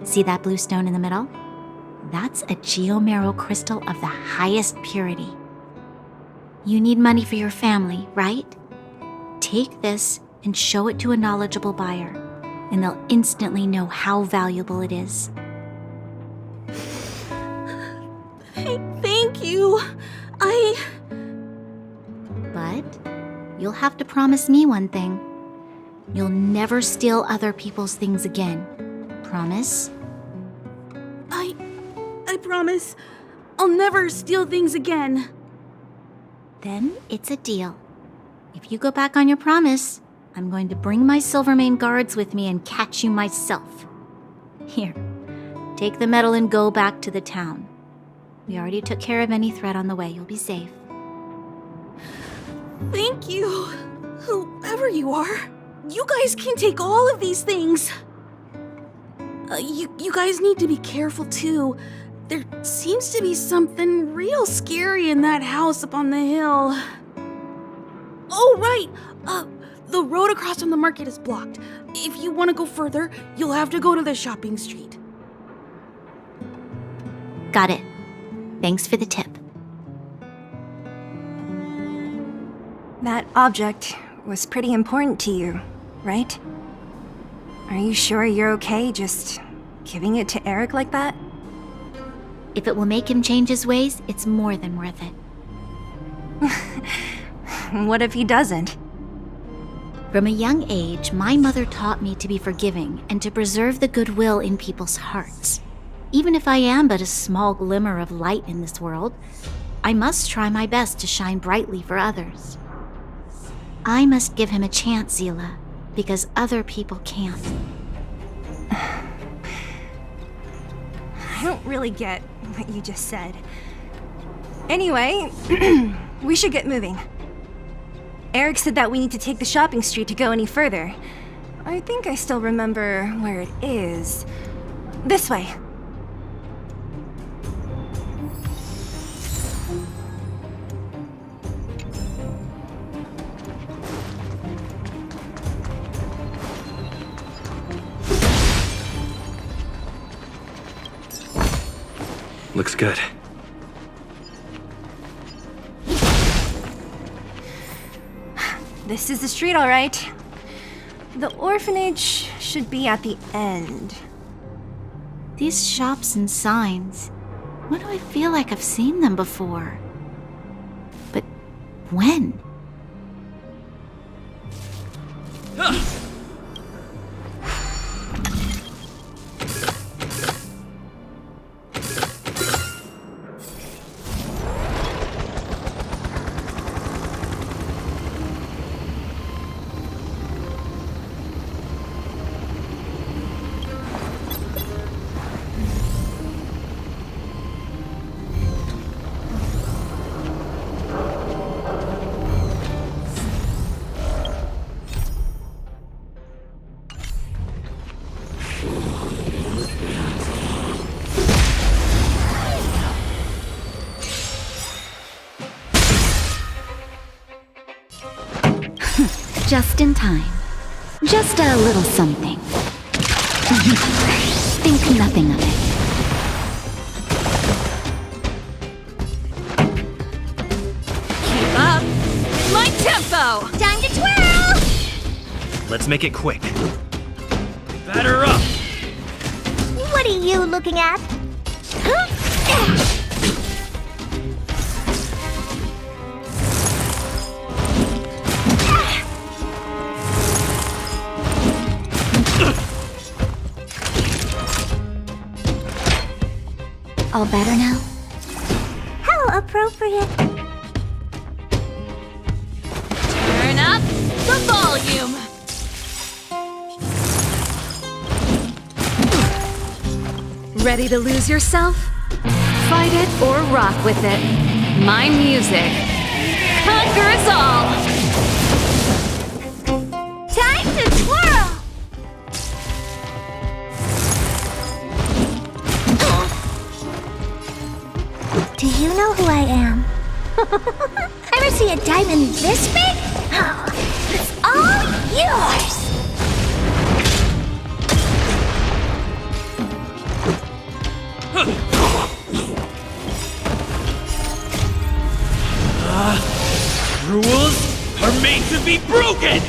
[SPEAKER 20] See that blue stone in the middle? That's a geomarrow crystal of the highest purity. You need money for your family, right? Take this and show it to a knowledgeable buyer, and they'll instantly know how valuable it is.
[SPEAKER 17] Thank you.
[SPEAKER 20] But you'll have to promise me one thing. You'll never steal other people's things again. Promise?
[SPEAKER 17] I promise. I'll never steal things again.
[SPEAKER 20] Then it's a deal. If you go back on your promise, I'm going to bring my Silvermane guards with me and catch you myself. Here, take the medal and go back to the town. We already took care of any threat on the way. You'll be safe.
[SPEAKER 17] Thank you. Whoever you are, you guys can take all of these things. You guys need to be careful too. There seems to be something real scary in that house up on the hill. Oh, right. The road across from the market is blocked. If you want to go further, you'll have to go to the shopping street.
[SPEAKER 20] Got it. Thanks for the tip.
[SPEAKER 2] That object was pretty important to you, right? Are you sure you're okay just giving it to Eric like that?
[SPEAKER 20] If it will make him change his ways, it's more than worth it.
[SPEAKER 2] What if he doesn't?
[SPEAKER 20] From a young age, my mother taught me to be forgiving and to preserve the goodwill in people's hearts. Even if I am but a small glimmer of light in this world, I must try my best to shine brightly for others. I must give him a chance, Zila, because other people can't.
[SPEAKER 2] I don't really get what you just said. Anyway, we should get moving. Eric said that we need to take the shopping street to go any further. I think I still remember where it is. This way.
[SPEAKER 1] Looks good.
[SPEAKER 2] This is the street, all right. The orphanage should be at the end.
[SPEAKER 20] These shops and signs, why do I feel like I've seen them before? But when? Just in time. Just a little something. Think nothing of it.
[SPEAKER 14] Keep up! My tempo!
[SPEAKER 3] Time to twirl!
[SPEAKER 21] Let's make it quick. Batter up!
[SPEAKER 3] What are you looking at?
[SPEAKER 20] All better now?
[SPEAKER 3] How appropriate.
[SPEAKER 14] Turn up the volume! Ready to lose yourself? Fight it or rock with it. My music conquers all!
[SPEAKER 3] Time to twirl! Do you know who I am? Ever see a diamond this big? Oh, it's all yours!
[SPEAKER 6] Rules are made to be broken!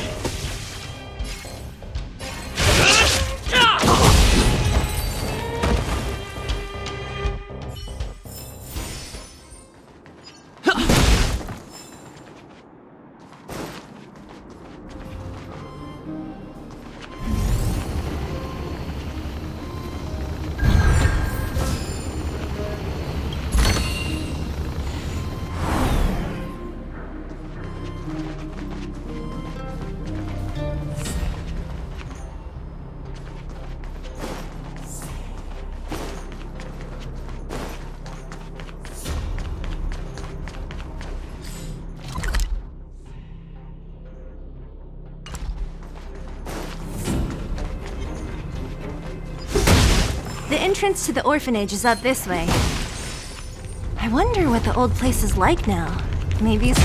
[SPEAKER 2] The entrance to the orphanage is up this way. I wonder what the old place is like now. Maybe it's...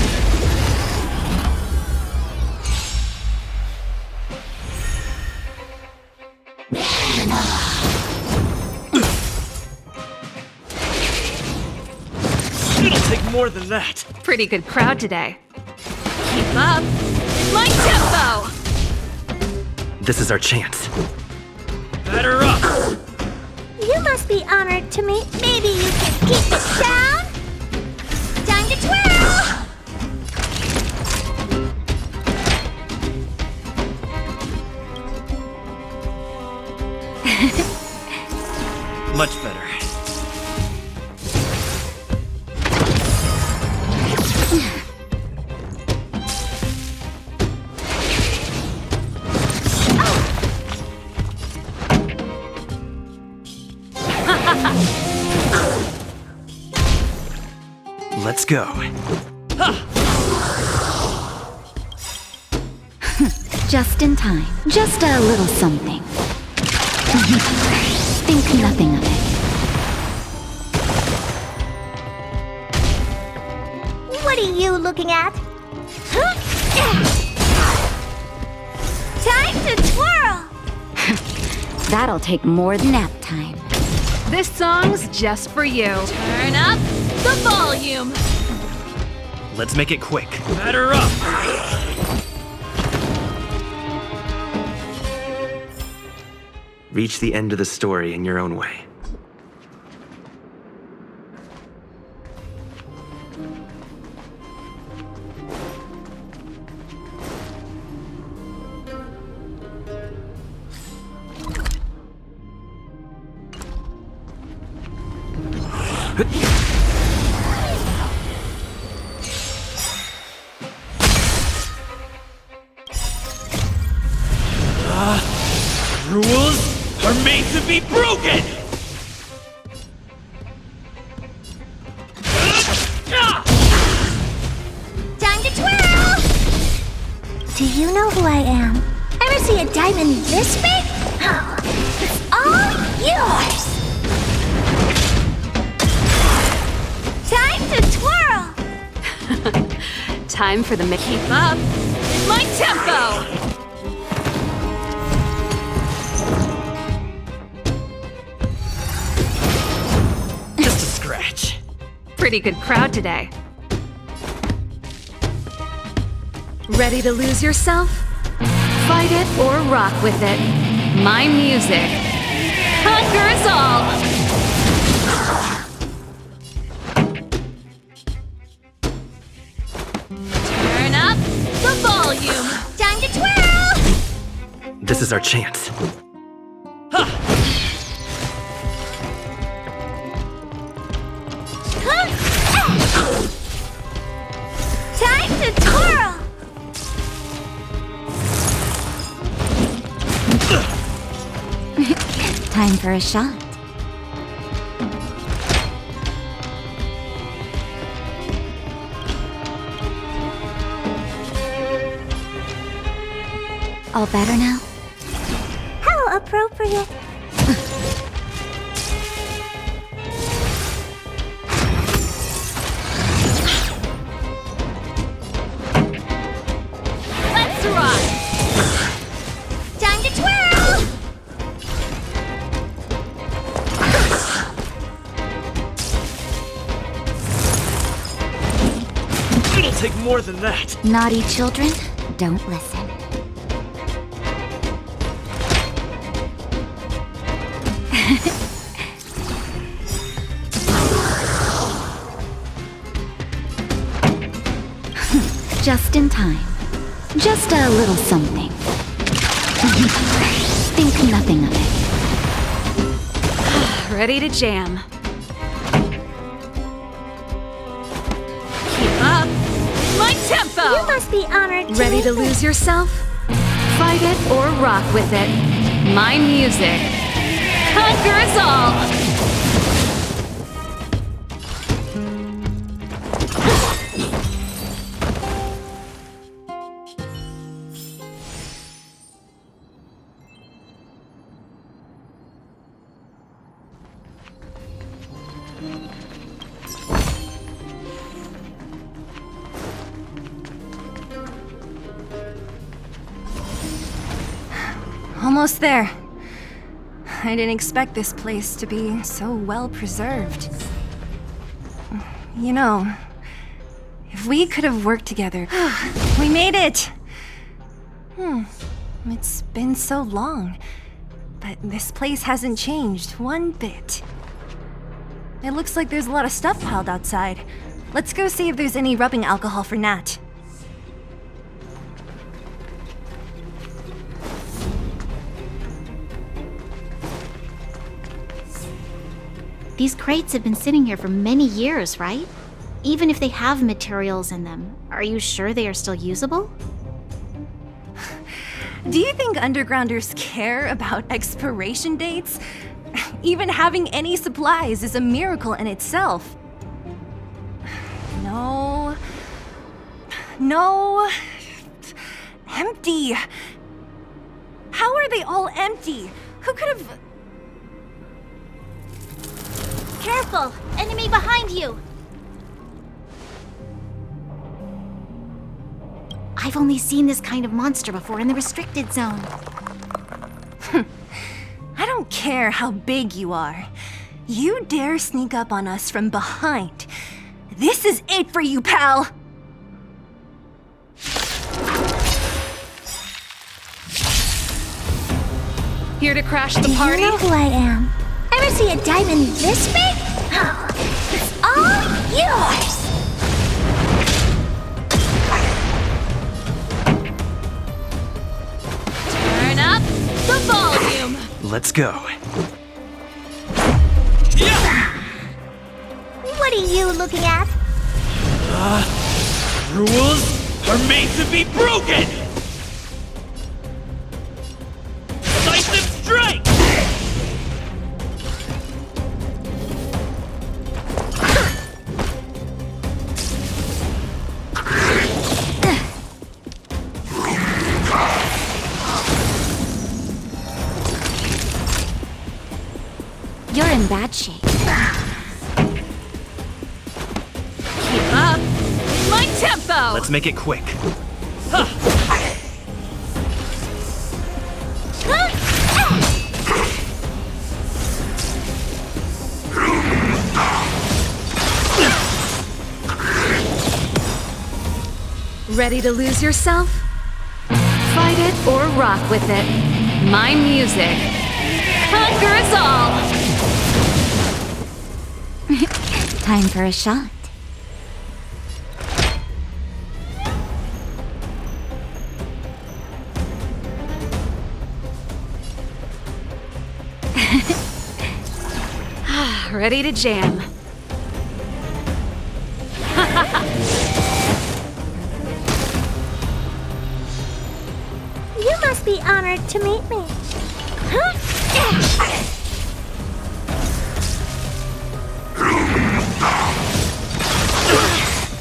[SPEAKER 6] It'll take more than that.
[SPEAKER 14] Pretty good crowd today. Keep up. My tempo!
[SPEAKER 1] This is our chance.
[SPEAKER 6] Batter up!
[SPEAKER 3] You must be honored to meet. Maybe you can keep it down? Time to twirl!
[SPEAKER 21] Much better.
[SPEAKER 1] Let's go.
[SPEAKER 5] Just in time. Just a little something. Think nothing of it.
[SPEAKER 3] What are you looking at? Time to twirl!
[SPEAKER 5] That'll take more than nap time.
[SPEAKER 14] This song's just for you. Turn up the volume.
[SPEAKER 21] Let's make it quick.
[SPEAKER 6] Batter up!
[SPEAKER 1] Reach the end of the story in your own way.
[SPEAKER 6] Rules are made to be broken!
[SPEAKER 3] Time to twirl! Do you know who I am? Ever see a diamond this big? Oh, it's all yours! Time to twirl!
[SPEAKER 14] Time for the keep up. My tempo!
[SPEAKER 21] Just a scratch.
[SPEAKER 14] Pretty good crowd today. Ready to lose yourself? Fight it or rock with it. My music conquers all! Turn up the volume.
[SPEAKER 3] Time to twirl!
[SPEAKER 1] This is our chance.
[SPEAKER 3] Time to twirl!
[SPEAKER 5] Time for a shot. All better now?
[SPEAKER 3] How appropriate.
[SPEAKER 21] take more than that.
[SPEAKER 20] Naughty children, don't listen. Just in time. Just a little something. Think nothing of it.
[SPEAKER 14] Ready to jam. Keep up. My tempo!
[SPEAKER 3] You must be honored
[SPEAKER 14] Ready to lose yourself? Fight it or rock with it. My music conquers all!
[SPEAKER 2] Almost there. I didn't expect this place to be so well preserved. You know, if we could have worked together. We made it! It's been so long, but this place hasn't changed one bit. It looks like there's a lot of stuff piled outside. Let's go see if there's any rubbing alcohol for Nat.
[SPEAKER 20] These crates have been sitting here for many years, right? Even if they have materials in them, are you sure they are still usable?
[SPEAKER 2] Do you think undergrounders care about expiration dates? Even having any supplies is a miracle in itself. No. No. Empty. How are they all empty? Who could have...
[SPEAKER 3] Careful! Enemy behind you!
[SPEAKER 20] I've only seen this kind of monster before in the restricted zone.
[SPEAKER 2] I don't care how big you are. You dare sneak up on us from behind. This is it for you, pal!
[SPEAKER 14] Here to crash the party?
[SPEAKER 3] Do you know who I am? Ever see a diamond this big? Oh, it's all yours!
[SPEAKER 14] Turn up the volume!
[SPEAKER 21] Let's go.
[SPEAKER 3] What are you looking at?
[SPEAKER 21] Rules are made to be broken! Decisive strike!
[SPEAKER 20] You're in bad shape.
[SPEAKER 14] Keep up my tempo!
[SPEAKER 21] Let's make it quick.
[SPEAKER 14] Ready to lose yourself? Fight it or rock with it. My music conquers all!
[SPEAKER 20] Time for a shot.
[SPEAKER 14] Ready to jam.
[SPEAKER 3] You must be honored to meet me.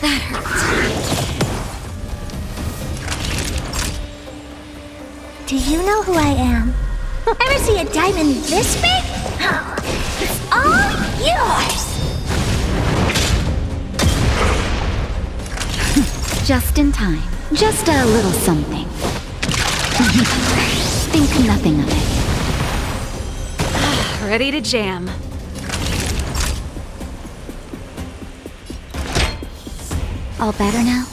[SPEAKER 14] That hurts.
[SPEAKER 3] Do you know who I am? Ever see a diamond this big? Oh, it's all yours!
[SPEAKER 20] Just in time. Just a little something. Think nothing of it.
[SPEAKER 14] Ready to jam.
[SPEAKER 20] All better now?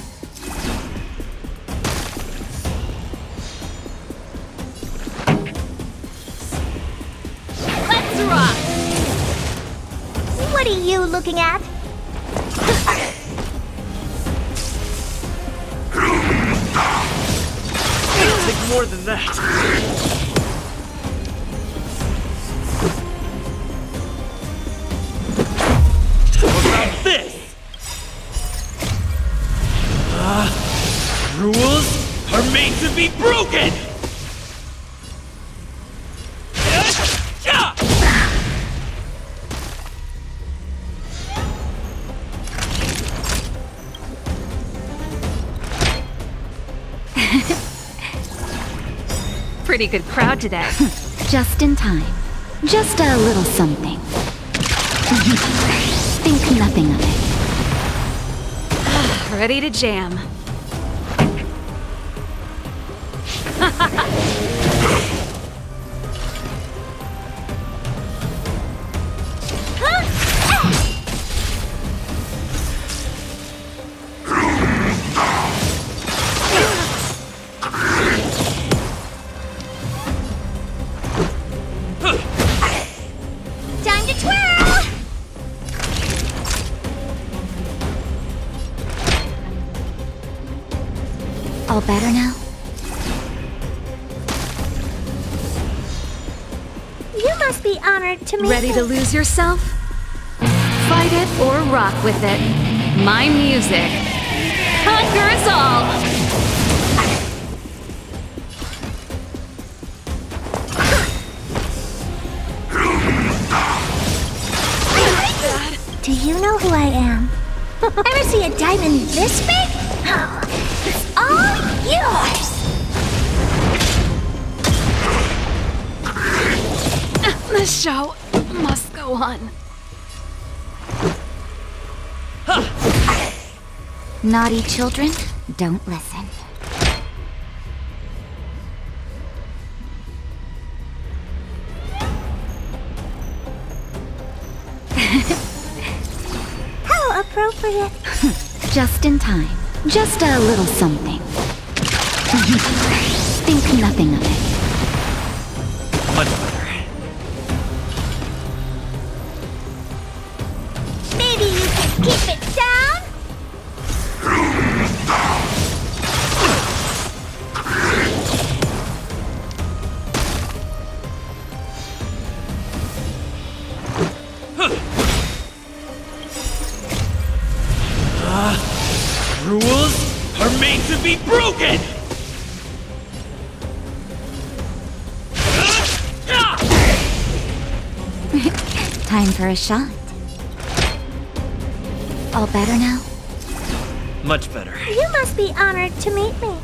[SPEAKER 3] What are you looking at?
[SPEAKER 21] It'll take more than that. What about this? Rules are made to be broken!
[SPEAKER 5] Pretty good crowd today. Just in time. Just a little something. Think nothing of it.
[SPEAKER 14] Ready to jam.
[SPEAKER 3] Time to twirl!
[SPEAKER 5] All better now?
[SPEAKER 3] You must be honored to meet
[SPEAKER 14] Ready
[SPEAKER 3] me.
[SPEAKER 14] to lose yourself? Fight it or rock with it. My music conquers all!
[SPEAKER 3] Do you know who I am? Ever see a diamond this big? Oh, it's all yours!
[SPEAKER 14] The show must go on.
[SPEAKER 5] Naughty children, don't listen.
[SPEAKER 3] How appropriate.
[SPEAKER 5] Just in time. Just a little something. Think nothing of it.
[SPEAKER 1] Much better.
[SPEAKER 3] Maybe you can keep it down?
[SPEAKER 21] Rules are made to be broken!
[SPEAKER 5] Time for a shot. All better now?
[SPEAKER 1] Much better.
[SPEAKER 3] You must be honored to meet me.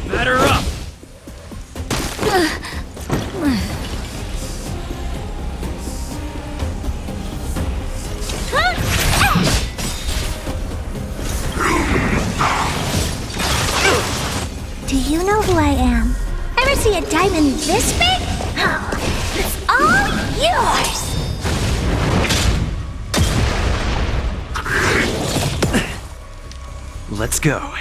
[SPEAKER 21] Batter up!
[SPEAKER 3] Do you know who I am? Ever see a diamond this big? Oh, it's all yours!
[SPEAKER 1] Let's go.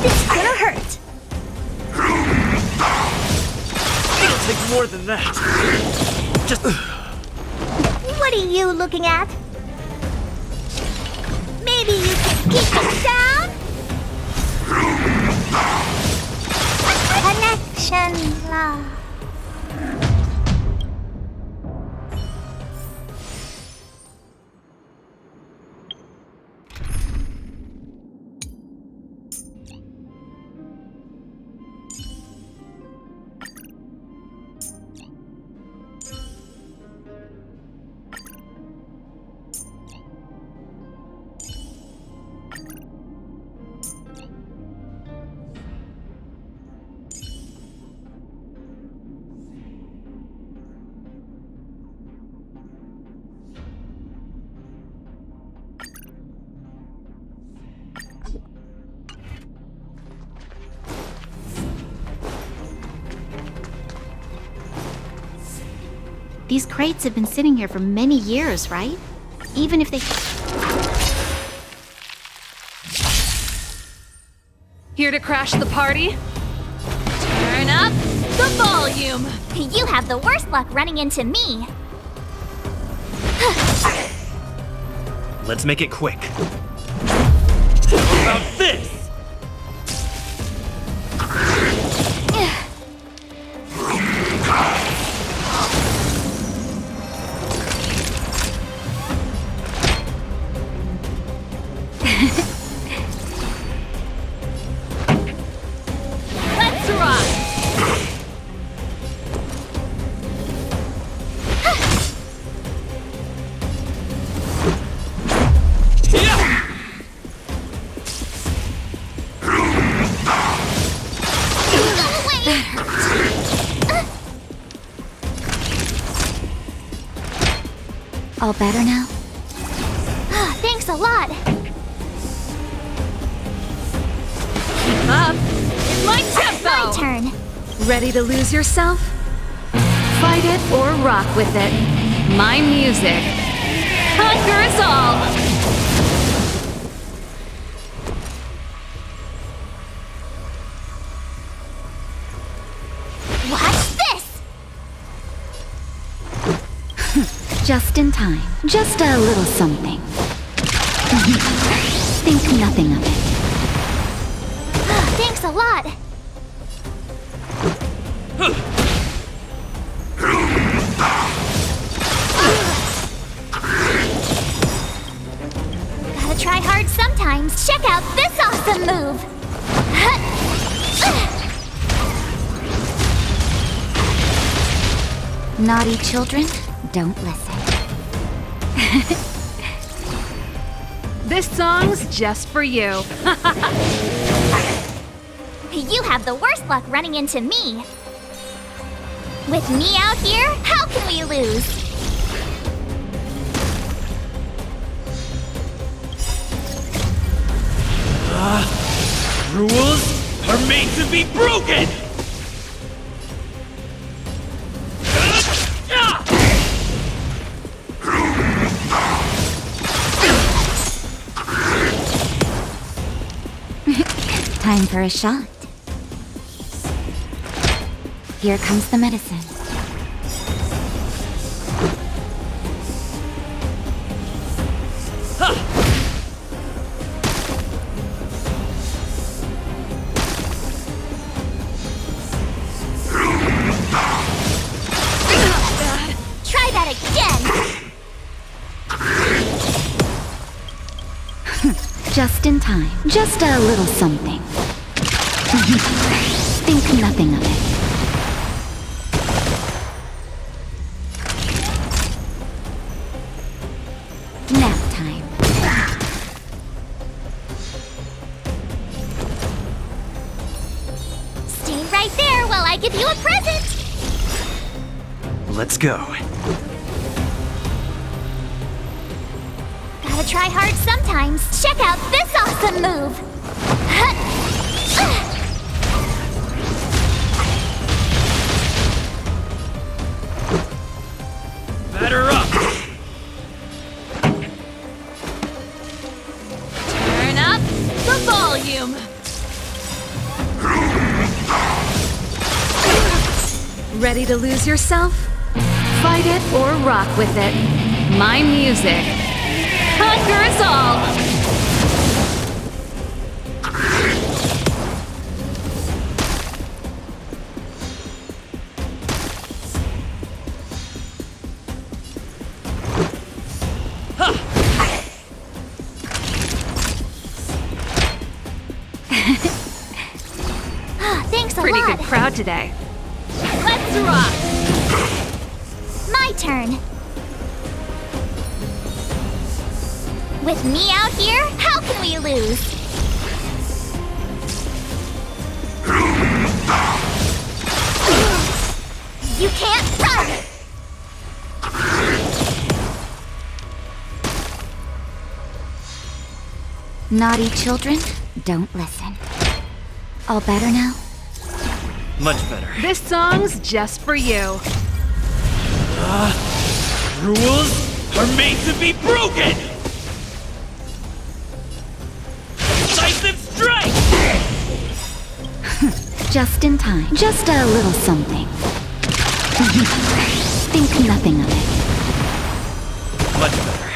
[SPEAKER 3] It's gonna hurt.
[SPEAKER 21] It'll take more than that. Just...
[SPEAKER 3] What are you looking at? Maybe you can keep it down? Connection lost.
[SPEAKER 20] These crates have been sitting here for many years, right? Even if they...
[SPEAKER 14] Here to crash the party? Turn up the volume!
[SPEAKER 3] You have the worst luck running into me.
[SPEAKER 21] Let's make it quick. How about this?
[SPEAKER 14] Let's rock!
[SPEAKER 20] All better now?
[SPEAKER 3] Thanks a lot.
[SPEAKER 14] Keep up! It's my tempo!
[SPEAKER 3] My turn.
[SPEAKER 14] Ready to lose yourself? Fight it or rock with it. My music conquers all!
[SPEAKER 3] Watch this!
[SPEAKER 20] Just in time. Just a little something. Think nothing of it.
[SPEAKER 3] Thanks a lot. Gotta try hard sometimes. Check out this awesome move.
[SPEAKER 20] Naughty children, don't listen.
[SPEAKER 14] This song's just for you.
[SPEAKER 3] You have the worst luck running into me. With me out here, how can we lose?
[SPEAKER 21] Rules are made to be broken!
[SPEAKER 20] Time for a shot. Here comes the medicine.
[SPEAKER 3] Try that again.
[SPEAKER 20] Just in time. Just a little something. Think nothing of it. Nap time.
[SPEAKER 3] Stay right there while I give you a present.
[SPEAKER 1] Let's go.
[SPEAKER 3] Gotta try hard sometimes. Check out this awesome move.
[SPEAKER 6] Batter up!
[SPEAKER 14] Turn up the volume! Ready to lose yourself? Fight it or rock with it. My music conquers all!
[SPEAKER 3] Thanks a
[SPEAKER 14] Pretty
[SPEAKER 3] lot.
[SPEAKER 14] good crowd today. Let's rock!
[SPEAKER 3] My turn. With me out here, how can we lose? You can't run!
[SPEAKER 20] Naughty children, don't listen. All better now?
[SPEAKER 21] Much better.
[SPEAKER 14] This song's just for you.
[SPEAKER 21] Rules are made to be broken! Decisive strike!
[SPEAKER 5] Just in time. Just a little something. Think nothing of it.
[SPEAKER 21] Much better.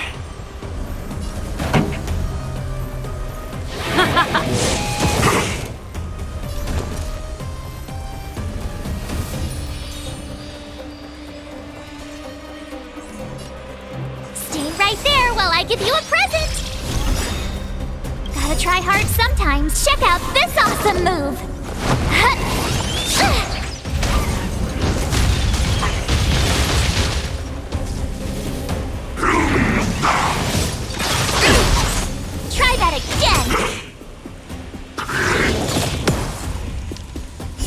[SPEAKER 3] Stay right there while I give you a present! Gotta try hard sometimes. Check out this awesome move! Try that again!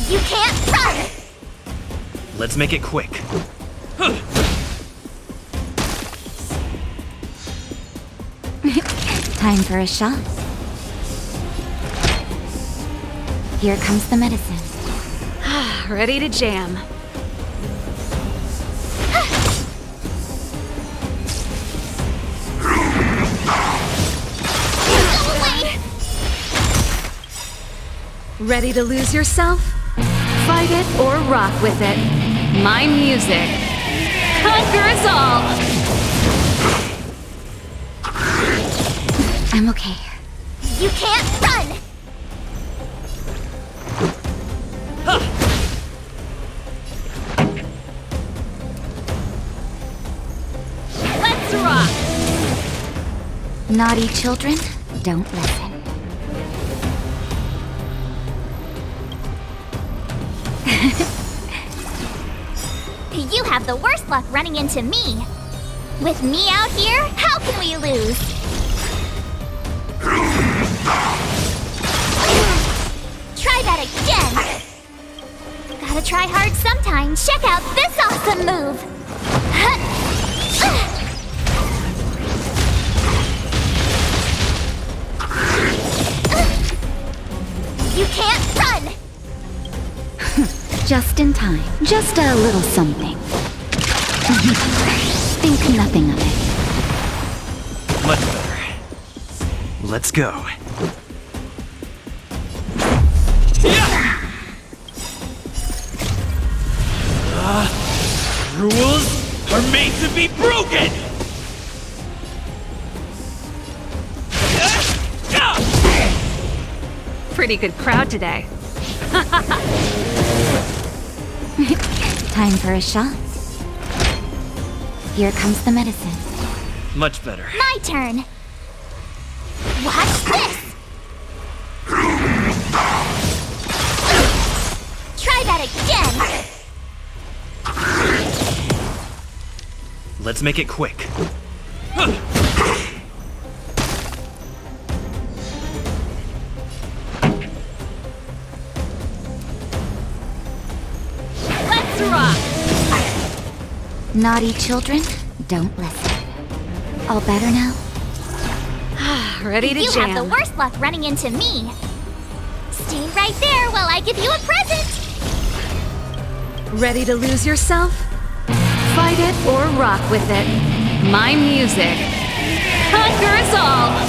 [SPEAKER 3] You can't run!
[SPEAKER 1] Let's make it quick.
[SPEAKER 5] Time for a shot. Here comes the medicine.
[SPEAKER 14] Ready to jam. Ready to lose yourself? Fight it or rock with it. My music conquers all!
[SPEAKER 5] I'm okay.
[SPEAKER 3] You can't run!
[SPEAKER 14] Let's rock!
[SPEAKER 5] Naughty children, don't listen.
[SPEAKER 3] You have the worst luck running into me. With me out here, how can we lose? Try that again! Gotta try hard sometimes. Check out this awesome move! You can't run!
[SPEAKER 5] Just in time. Just a little something. Think nothing of it.
[SPEAKER 1] Much better. Let's go.
[SPEAKER 21] Rules are made to be broken!
[SPEAKER 14] Pretty good crowd today.
[SPEAKER 5] Time for a shot. Here comes the medicine.
[SPEAKER 1] Much better.
[SPEAKER 3] My turn. Watch this! Try that again!
[SPEAKER 1] Let's make it quick.
[SPEAKER 14] Let's rock!
[SPEAKER 5] Naughty children, don't listen. All better now?
[SPEAKER 14] Ready to
[SPEAKER 3] You
[SPEAKER 14] jam.
[SPEAKER 3] have the worst luck running into me. Stay right there while I give you a present!
[SPEAKER 14] Ready to lose yourself? Fight it or rock with it. My music conquers all!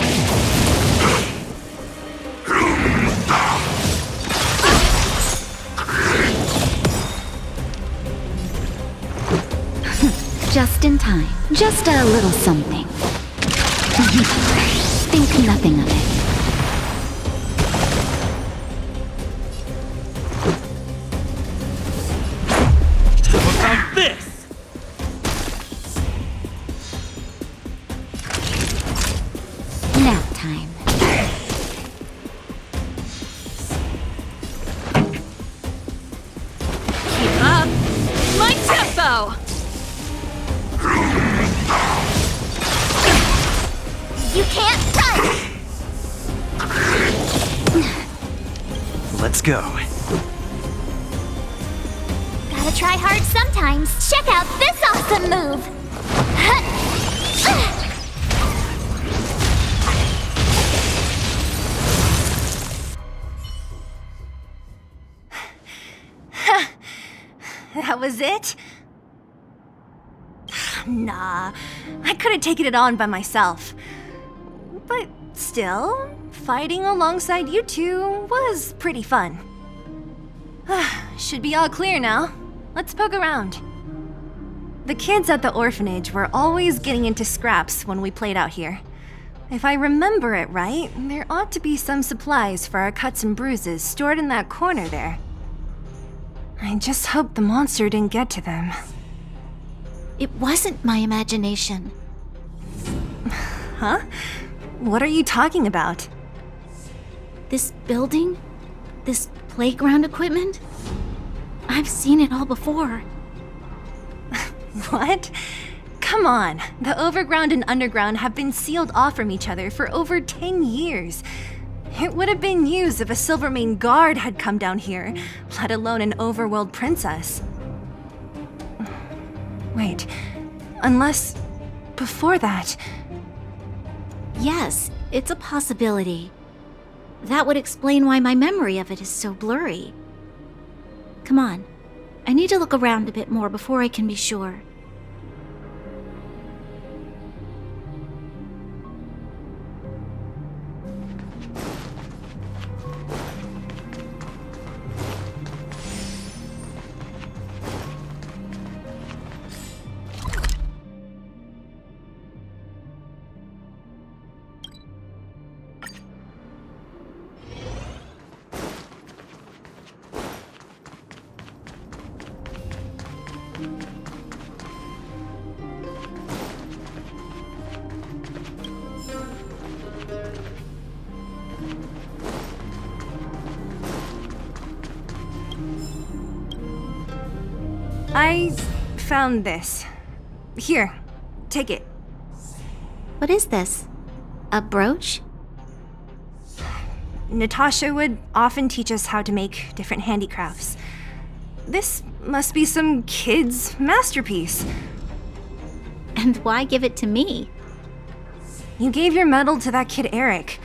[SPEAKER 5] Just in time. Just a little something. Think nothing of it.
[SPEAKER 21] How about this?
[SPEAKER 5] Nap time.
[SPEAKER 14] Keep up! My tempo!
[SPEAKER 3] You can't run!
[SPEAKER 1] Let's go.
[SPEAKER 3] Gotta try hard sometimes. Check out this awesome move!
[SPEAKER 2] That was it? Nah, I could have taken it on by myself. But still, fighting alongside you two was pretty fun. Should be all clear now. Let's poke around. The kids at the orphanage were always getting into scraps when we played out here. If I remember it right, there ought to be some supplies for our cuts and bruises stored in that corner there. I just hope the monster didn't get to them.
[SPEAKER 20] It wasn't my imagination.
[SPEAKER 2] Huh? What are you talking about?
[SPEAKER 20] This building? This playground equipment? I've seen it all before.
[SPEAKER 2] What? Come on. The overground and underground have been sealed off from each other for over 10 years. It would have been used if a Silvermane guard had come down here, let alone an overworld princess. Wait, unless before that...
[SPEAKER 20] Yes, it's a possibility. That would explain why my memory of it is so blurry. Come on, I need to look around a bit more before I can be sure.
[SPEAKER 2] I found this. Here, take it.
[SPEAKER 20] What is this? A brooch?
[SPEAKER 2] Natasha would often teach us how to make different handicrafts. This must be some kid's masterpiece.
[SPEAKER 20] And why give it to me?
[SPEAKER 2] You gave your medal to that kid Eric.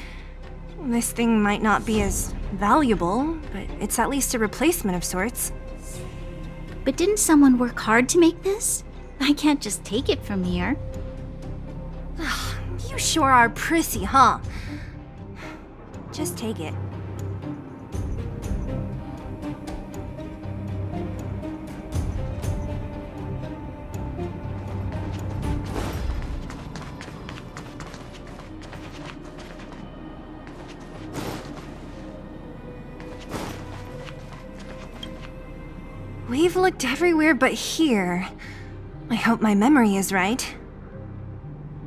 [SPEAKER 2] This thing might not be as valuable, but it's at least a replacement of sorts.
[SPEAKER 20] But didn't someone work hard to make this? I can't just take it from here.
[SPEAKER 2] You sure are prissy, huh? Just take it. We've looked everywhere but here. I hope my memory is right.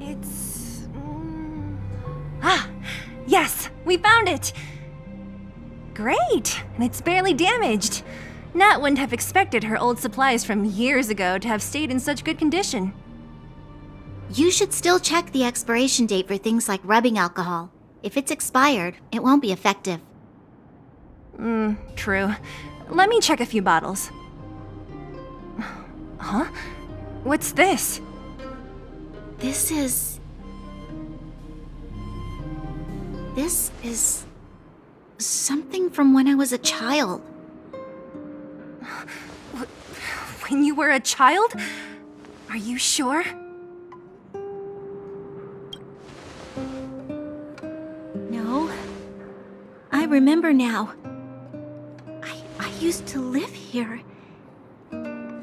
[SPEAKER 2] It's... yes! We found it! Great! And it's barely damaged. Nat wouldn't have expected her old supplies from years ago to have stayed in such good condition.
[SPEAKER 20] You should still check the expiration date for things like rubbing alcohol. If it's expired, it won't be effective.
[SPEAKER 2] True. Let me check a few bottles. Huh? What's this?
[SPEAKER 20] This is something from when I was a child.
[SPEAKER 2] When you were a child? Are you sure?
[SPEAKER 20] No. I remember now. I used to live here.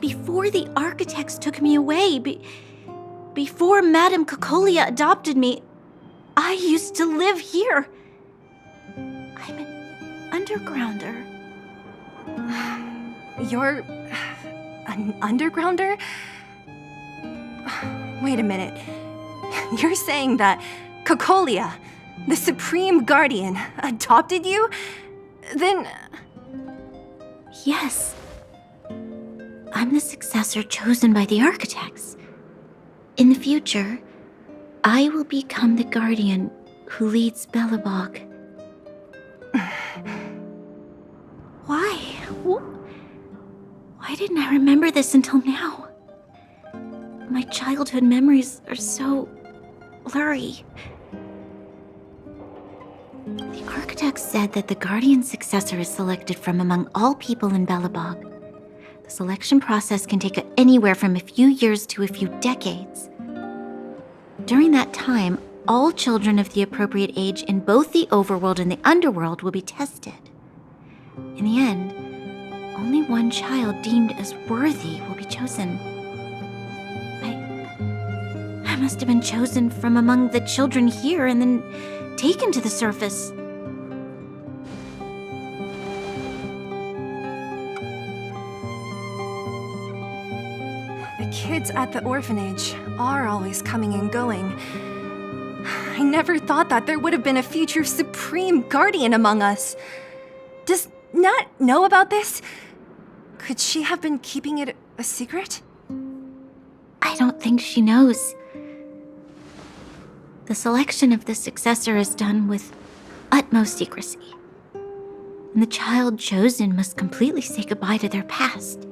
[SPEAKER 20] Before the architects took me away, before Madame Cocolia adopted me, I used to live here. I'm an undergrounder.
[SPEAKER 2] You're... an undergrounder? Wait a minute. You're saying that Cocolia, the Supreme Guardian, adopted you? Then...
[SPEAKER 20] Yes. I'm the successor chosen by the architects. In the future, I will become the guardian who leads Belobog. Why? Why didn't I remember this until now? My childhood memories are so blurry. The architects said that the guardian successor is selected from among all people in Belobog. The selection process can take anywhere from a few years to a few decades. During that time, all children of the appropriate age in both the overworld and the underworld will be tested. In the end, only one child deemed as worthy will be chosen. I must have been chosen from among the children here and then taken to the surface.
[SPEAKER 2] The kids at the orphanage are always coming and going. I never thought that there would have been a future Supreme Guardian among us. Does Nat know about this? Could she have been keeping it a secret?
[SPEAKER 20] I don't think she knows. The selection of the successor is done with utmost secrecy. And the child chosen must completely say goodbye to their past.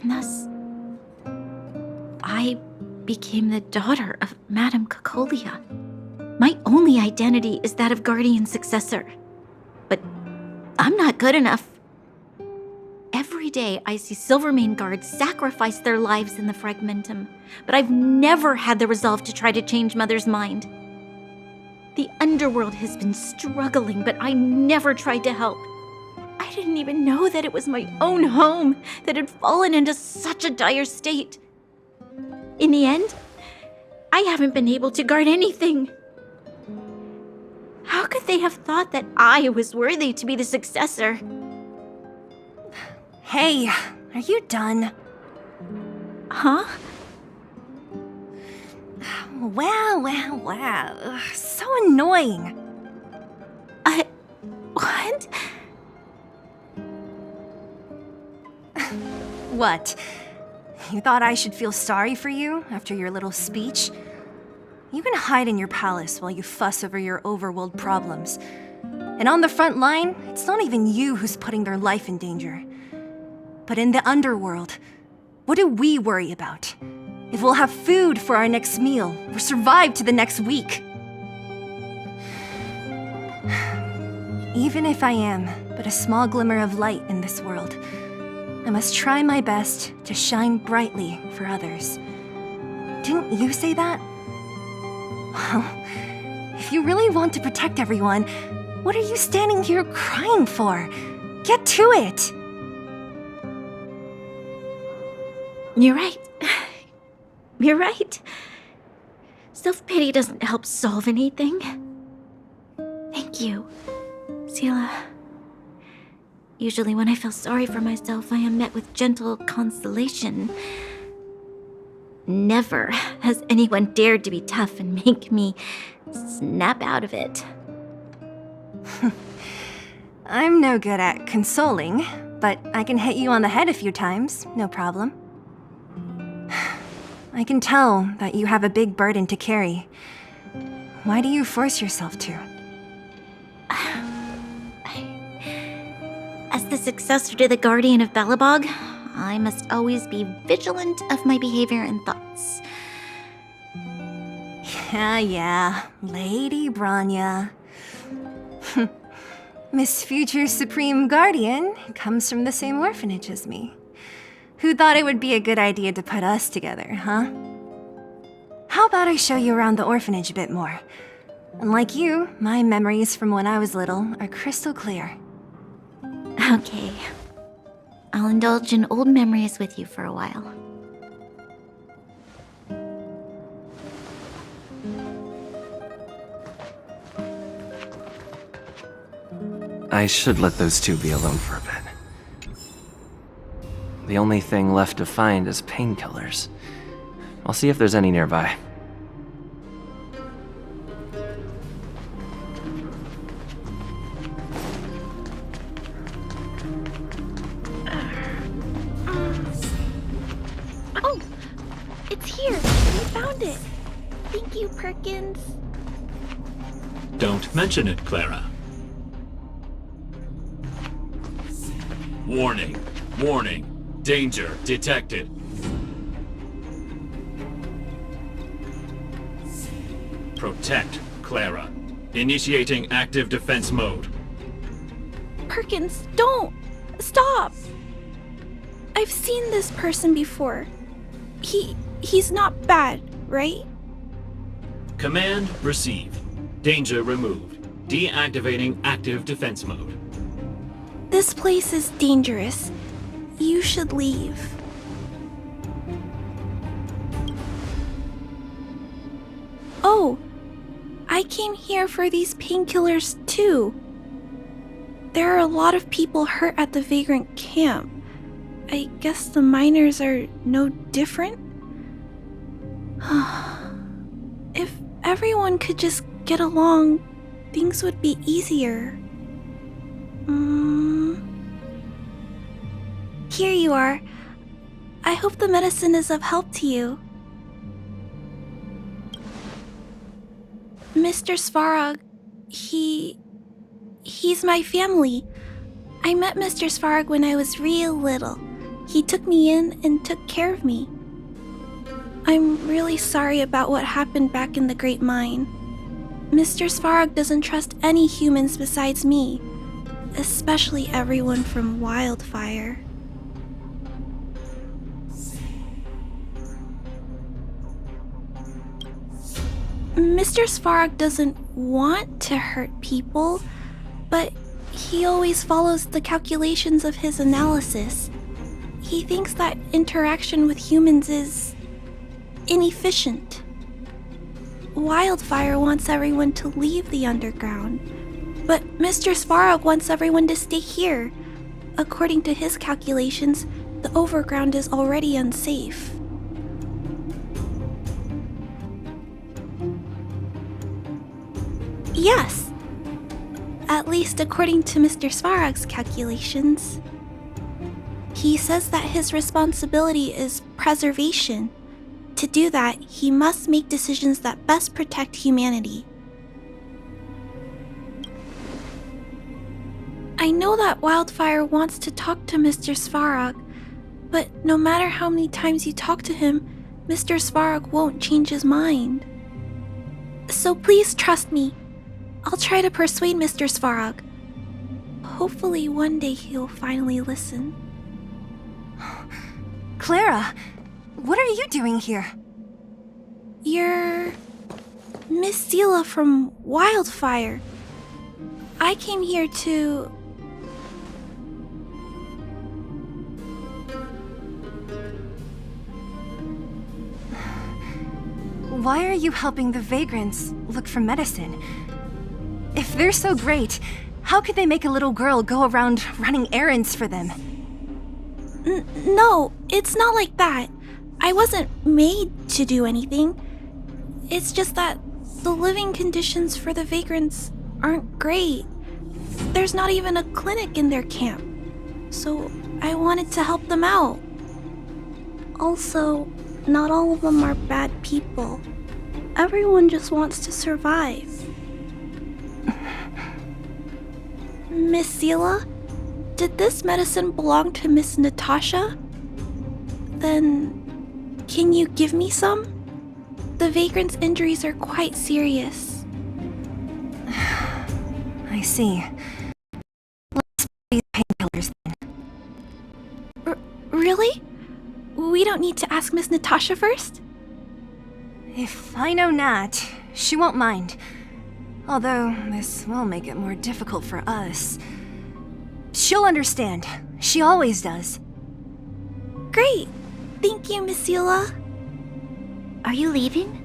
[SPEAKER 20] And thus, I became the daughter of Madame Cocolia. My only identity is that of Guardian Successor. But I'm not good enough. Every day I see Silvermane guards sacrifice their lives in the Fragmentum, but I've never had the resolve to try to change Mother's mind. The underworld has been struggling, but I never tried to help. I didn't even know that it was my own home that had fallen into such a dire state. In the end, I haven't been able to guard anything. How could they have thought that I was worthy to be the successor?
[SPEAKER 2] Hey, are you done?
[SPEAKER 20] Huh?
[SPEAKER 2] Wow. Ugh, so annoying.
[SPEAKER 20] What?
[SPEAKER 2] What? You thought I should feel sorry for you after your little speech? You can hide in your palace while you fuss over your overworld problems. And on the front line, it's not even you who's putting their life in danger. But in the underworld, what do we worry about? If we'll have food for our next meal, or survive to the next week. Even if I am but a small glimmer of light in this world, I must try my best to shine brightly for others. Didn't you say that? Well, if you really want to protect everyone, what are you standing here crying for? Get to it!
[SPEAKER 20] You're right. You're right. Self-pity doesn't help solve anything. Thank you, Steele. Usually when I feel sorry for myself, I am met with gentle consolation. Never has anyone dared to be tough and make me snap out of it.
[SPEAKER 2] I'm no good at consoling, but I can hit you on the head a few times, no problem. I can tell that you have a big burden to carry. Why do you force yourself to?
[SPEAKER 20] As the successor to the Guardian of Belobog, I must always be vigilant of my behavior and thoughts.
[SPEAKER 2] Yeah, Lady Bronya. Miss Future Supreme Guardian comes from the same orphanage as me. Who thought it would be a good idea to put us together, huh? How about I show you around the orphanage a bit more? Unlike you, my memories from when I was little are crystal clear.
[SPEAKER 20] Okay. I'll indulge in old memories with you for a while.
[SPEAKER 1] I should let those two be alone for a bit. The only thing left to find is painkillers. I'll see if there's any nearby.
[SPEAKER 17] Oh, it's here. We found it. Thank you, Perkins.
[SPEAKER 7] Don't mention it, Clara. Warning. Warning. Danger detected. Protect, Clara. Initiating active defense mode.
[SPEAKER 17] Perkins, don't! Stop! I've seen this person before. He's not bad, right?
[SPEAKER 7] Command received. Danger removed. Deactivating active defense mode.
[SPEAKER 17] This place is dangerous. You should leave. Oh, I came here for these painkillers too. There are a lot of people hurt at the Vagrant camp. I guess the miners are no different? If everyone could just get along, things would be easier. Here you are. I hope the medicine is of help to you. Mr. Svarog, he's my family. I met Mr. Svarog when I was real little. He took me in and took care of me. I'm really sorry about what happened back in the Great Mine. Mr. Svarog doesn't trust any humans besides me, especially everyone from Wildfire. Mr. Svarog doesn't want to hurt people, but he always follows the calculations of his analysis. He thinks that interaction with humans is inefficient. Wildfire wants everyone to leave the underground, but Mr. Svarog wants everyone to stay here. According to his calculations, the overground is already unsafe. Yes, at least according to Mr. Svarog's calculations. He says that his responsibility is preservation. To do that, he must make decisions that best protect humanity. I know that Wildfire wants to talk to Mr. Svarog, but no matter how many times you talk to him, Mr. Svarog won't change his mind. So please trust me. I'll try to persuade Mr. Svarog. Hopefully one day he'll finally listen.
[SPEAKER 2] Clara, what are you doing here?
[SPEAKER 17] You're Miss Steele from Wildfire. I came here to...
[SPEAKER 2] Why are you helping the Vagrants look for medicine? If they're so great, how could they make a little girl go around running errands for them?
[SPEAKER 17] No, it's not like that. I wasn't made to do anything. It's just that the living conditions for the Vagrants aren't great. There's not even a clinic in their camp, so I wanted to help them out. Also, not all of them are bad people. Everyone just wants to survive. Miss Steele, did this medicine belong to Miss Natasha? Then, can you give me some? The Vagrant's injuries are quite serious.
[SPEAKER 2] I see. Let's put these painkillers then.
[SPEAKER 17] Really? We don't need to ask Miss Natasha first?
[SPEAKER 2] If I know Nat, she won't mind. Although, this will make it more difficult for us. She'll understand. She always does.
[SPEAKER 17] Great! Thank you, Miss Steele.
[SPEAKER 20] Are you leaving?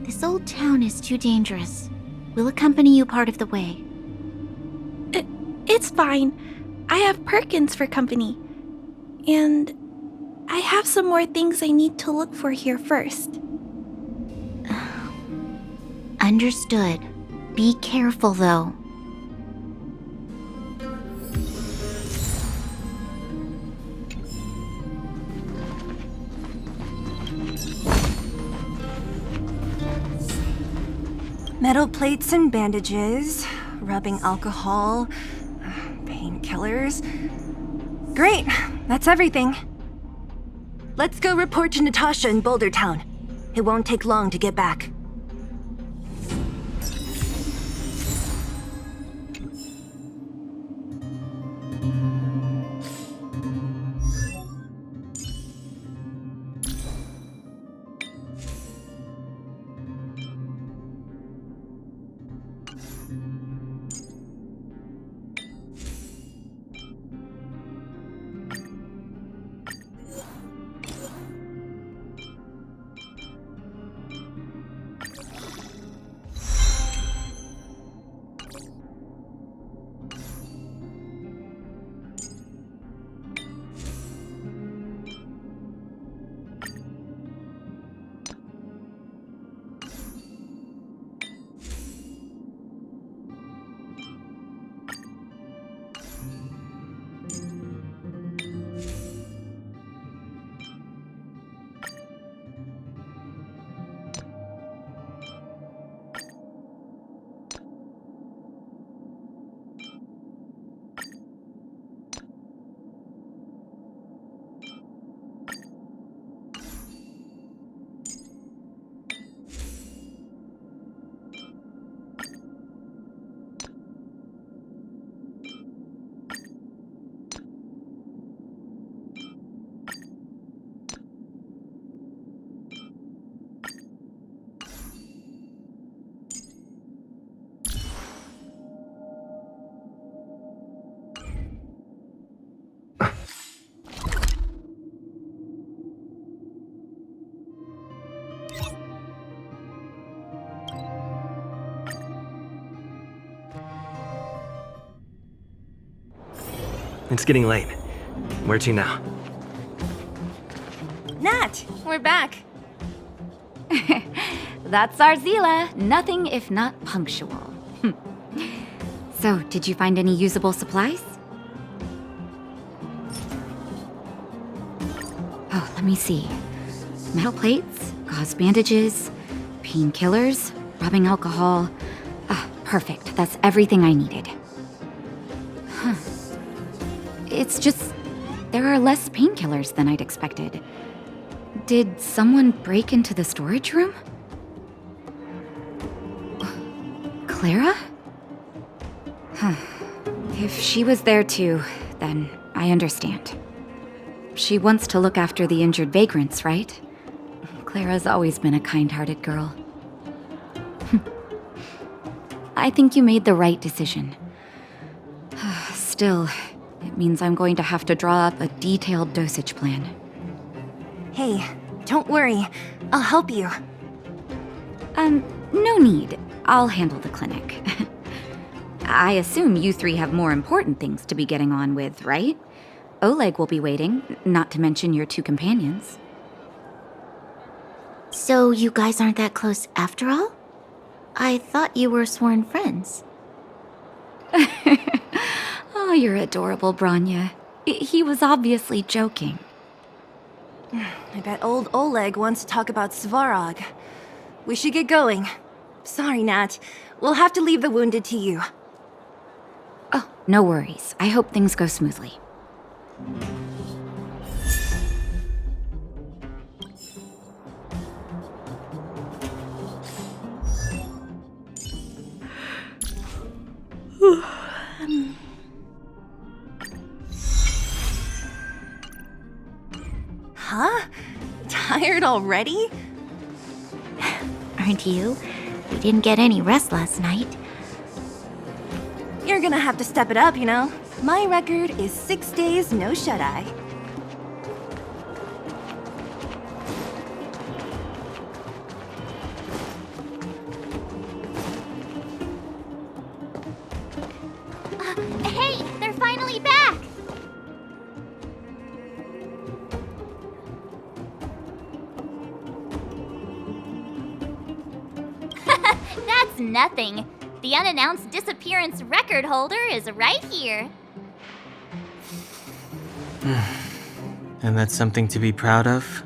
[SPEAKER 20] This old town is too dangerous. We'll accompany you part of the way.
[SPEAKER 17] It's fine. I have Perkins for company. And I have some more things I need to look for here first.
[SPEAKER 20] Understood. Be careful, though.
[SPEAKER 2] Metal plates and bandages, rubbing alcohol, painkillers. Great, that's everything. Let's go report to Natasha in Boulder Town. It won't take long to get back.
[SPEAKER 1] It's getting late. Where to now?
[SPEAKER 2] Nat, we're back.
[SPEAKER 5] That's our Zila. Nothing if not punctual. So, did you find any usable supplies? Oh, let me see. Metal plates, gauze bandages, painkillers, rubbing alcohol. Ah, perfect. That's everything I needed. Huh. It's just, there are less painkillers than I'd expected. Did someone break into the storage room? Clara? Huh. If she was there too, then I understand. She wants to look after the injured vagrants, right? Clara's always been a kind-hearted girl. I think you made the right decision. Still, it means I'm going to have to draw up a detailed dosage plan.
[SPEAKER 2] Hey, don't worry. I'll help you.
[SPEAKER 5] No need. I'll handle the clinic. I assume you three have more important things to be getting on with, right? Oleg will be waiting, not to mention your two companions.
[SPEAKER 20] So you guys aren't that close after all? I thought you were sworn friends.
[SPEAKER 5] Oh, you're adorable, Bronya. He was obviously joking.
[SPEAKER 2] I bet old Oleg wants to talk about Svarog. We should get going. Sorry, Nat. We'll have to leave the wounded to you.
[SPEAKER 5] Oh, no worries. I hope things go smoothly.
[SPEAKER 2] Huh? Tired already?
[SPEAKER 20] Aren't you? We didn't get any rest last night.
[SPEAKER 2] You're gonna have to step it up, you know? My record is 6 days, no shut-eye.
[SPEAKER 3] Hey, they're finally back! That's nothing. The unannounced disappearance record holder is right here.
[SPEAKER 11] And that's something to be proud of?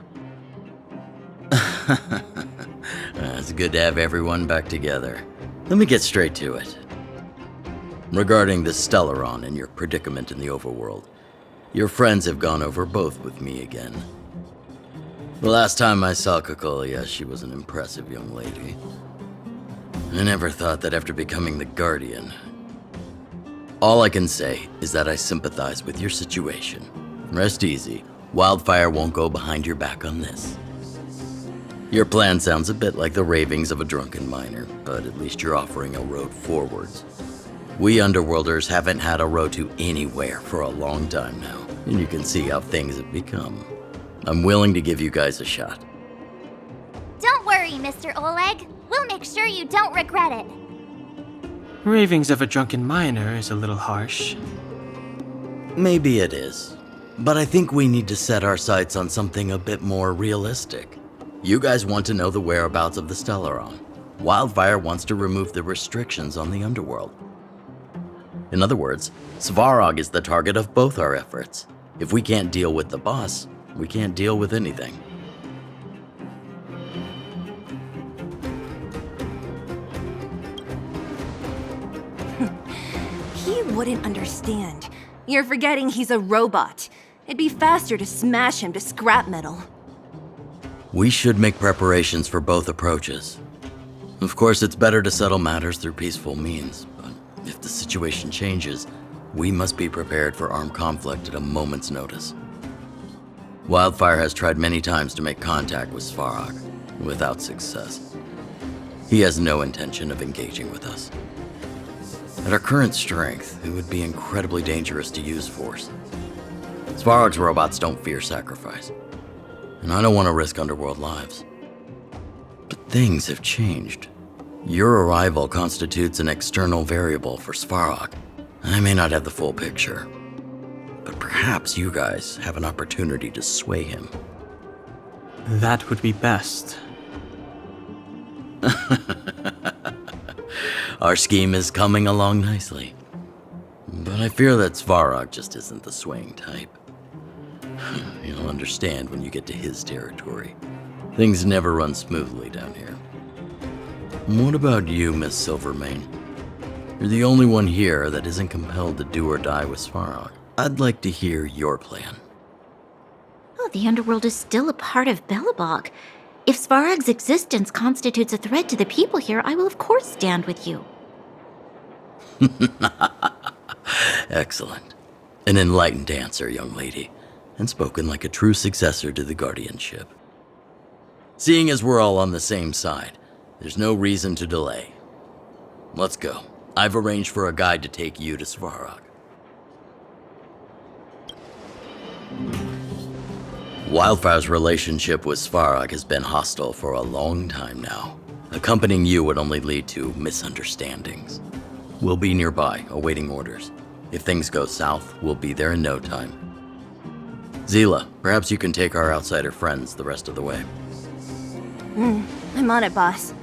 [SPEAKER 19] It's good to have everyone back together. Let me get straight to it. Regarding the Stellaron and your predicament in the overworld, your friends have gone over both with me again. The last time I saw Kokolia, she was an impressive young lady. I never thought that after becoming the Guardian. All I can say is that I sympathize with your situation. Rest easy. Wildfire won't go behind your back on this. Your plan sounds a bit like the ravings of a drunken miner, but at least you're offering a road forwards. We Underworlders haven't had a road to anywhere for a long time now, and you can see how things have become. I'm willing to give you guys a shot.
[SPEAKER 3] Don't worry, Mr. Oleg. We'll make sure you don't regret it.
[SPEAKER 11] Ravings of a drunken miner is a little harsh.
[SPEAKER 19] Maybe it is, but I think we need to set our sights on something a bit more realistic. You guys want to know the whereabouts of the Stellaron. Wildfire wants to remove the restrictions on the Underworld. In other words, Svarog is the target of both our efforts. If we can't deal with the boss, we can't deal with anything.
[SPEAKER 2] He wouldn't understand. You're forgetting he's a robot. It'd be faster to smash him to scrap metal.
[SPEAKER 19] We should make preparations for both approaches. Of course, it's better to settle matters through peaceful means, but if the situation changes, we must be prepared for armed conflict at a moment's notice. Wildfire has tried many times to make contact with Svarog, without success. He has no intention of engaging with us. At our current strength, it would be incredibly dangerous to use force. Svarog's robots don't fear sacrifice, and I don't want to risk Underworld lives. But things have changed. Your arrival constitutes an external variable for Svarog. I may not have the full picture. but perhaps you guys have an opportunity to sway him.
[SPEAKER 11] That would be best.
[SPEAKER 19] Our scheme is coming along nicely. But I fear that Svarog just isn't the swaying type. You'll understand when you get to his territory. Things never run smoothly down here. What about you, Miss Silvermane? You're the only one here that isn't compelled to do or die with Svarog. I'd like to hear your plan.
[SPEAKER 20] Oh, the underworld is still a part of Belobog. If Svarog's existence constitutes a threat to the people here, I will of course stand with you.
[SPEAKER 19] Excellent. An enlightened answer, young lady, and spoken like a true successor to the guardianship. Seeing as we're all on the same side, there's no reason to delay. Let's go. I've arranged for a guide to take you to Svarog. Wildfire's relationship with Svarog has been hostile for a long time now. Accompanying you would only lead to misunderstandings. We'll be nearby, awaiting orders. If things go south, we'll be there in no time. Zila, perhaps you can take our outsider friends the rest of the way.
[SPEAKER 2] I'm on it, boss.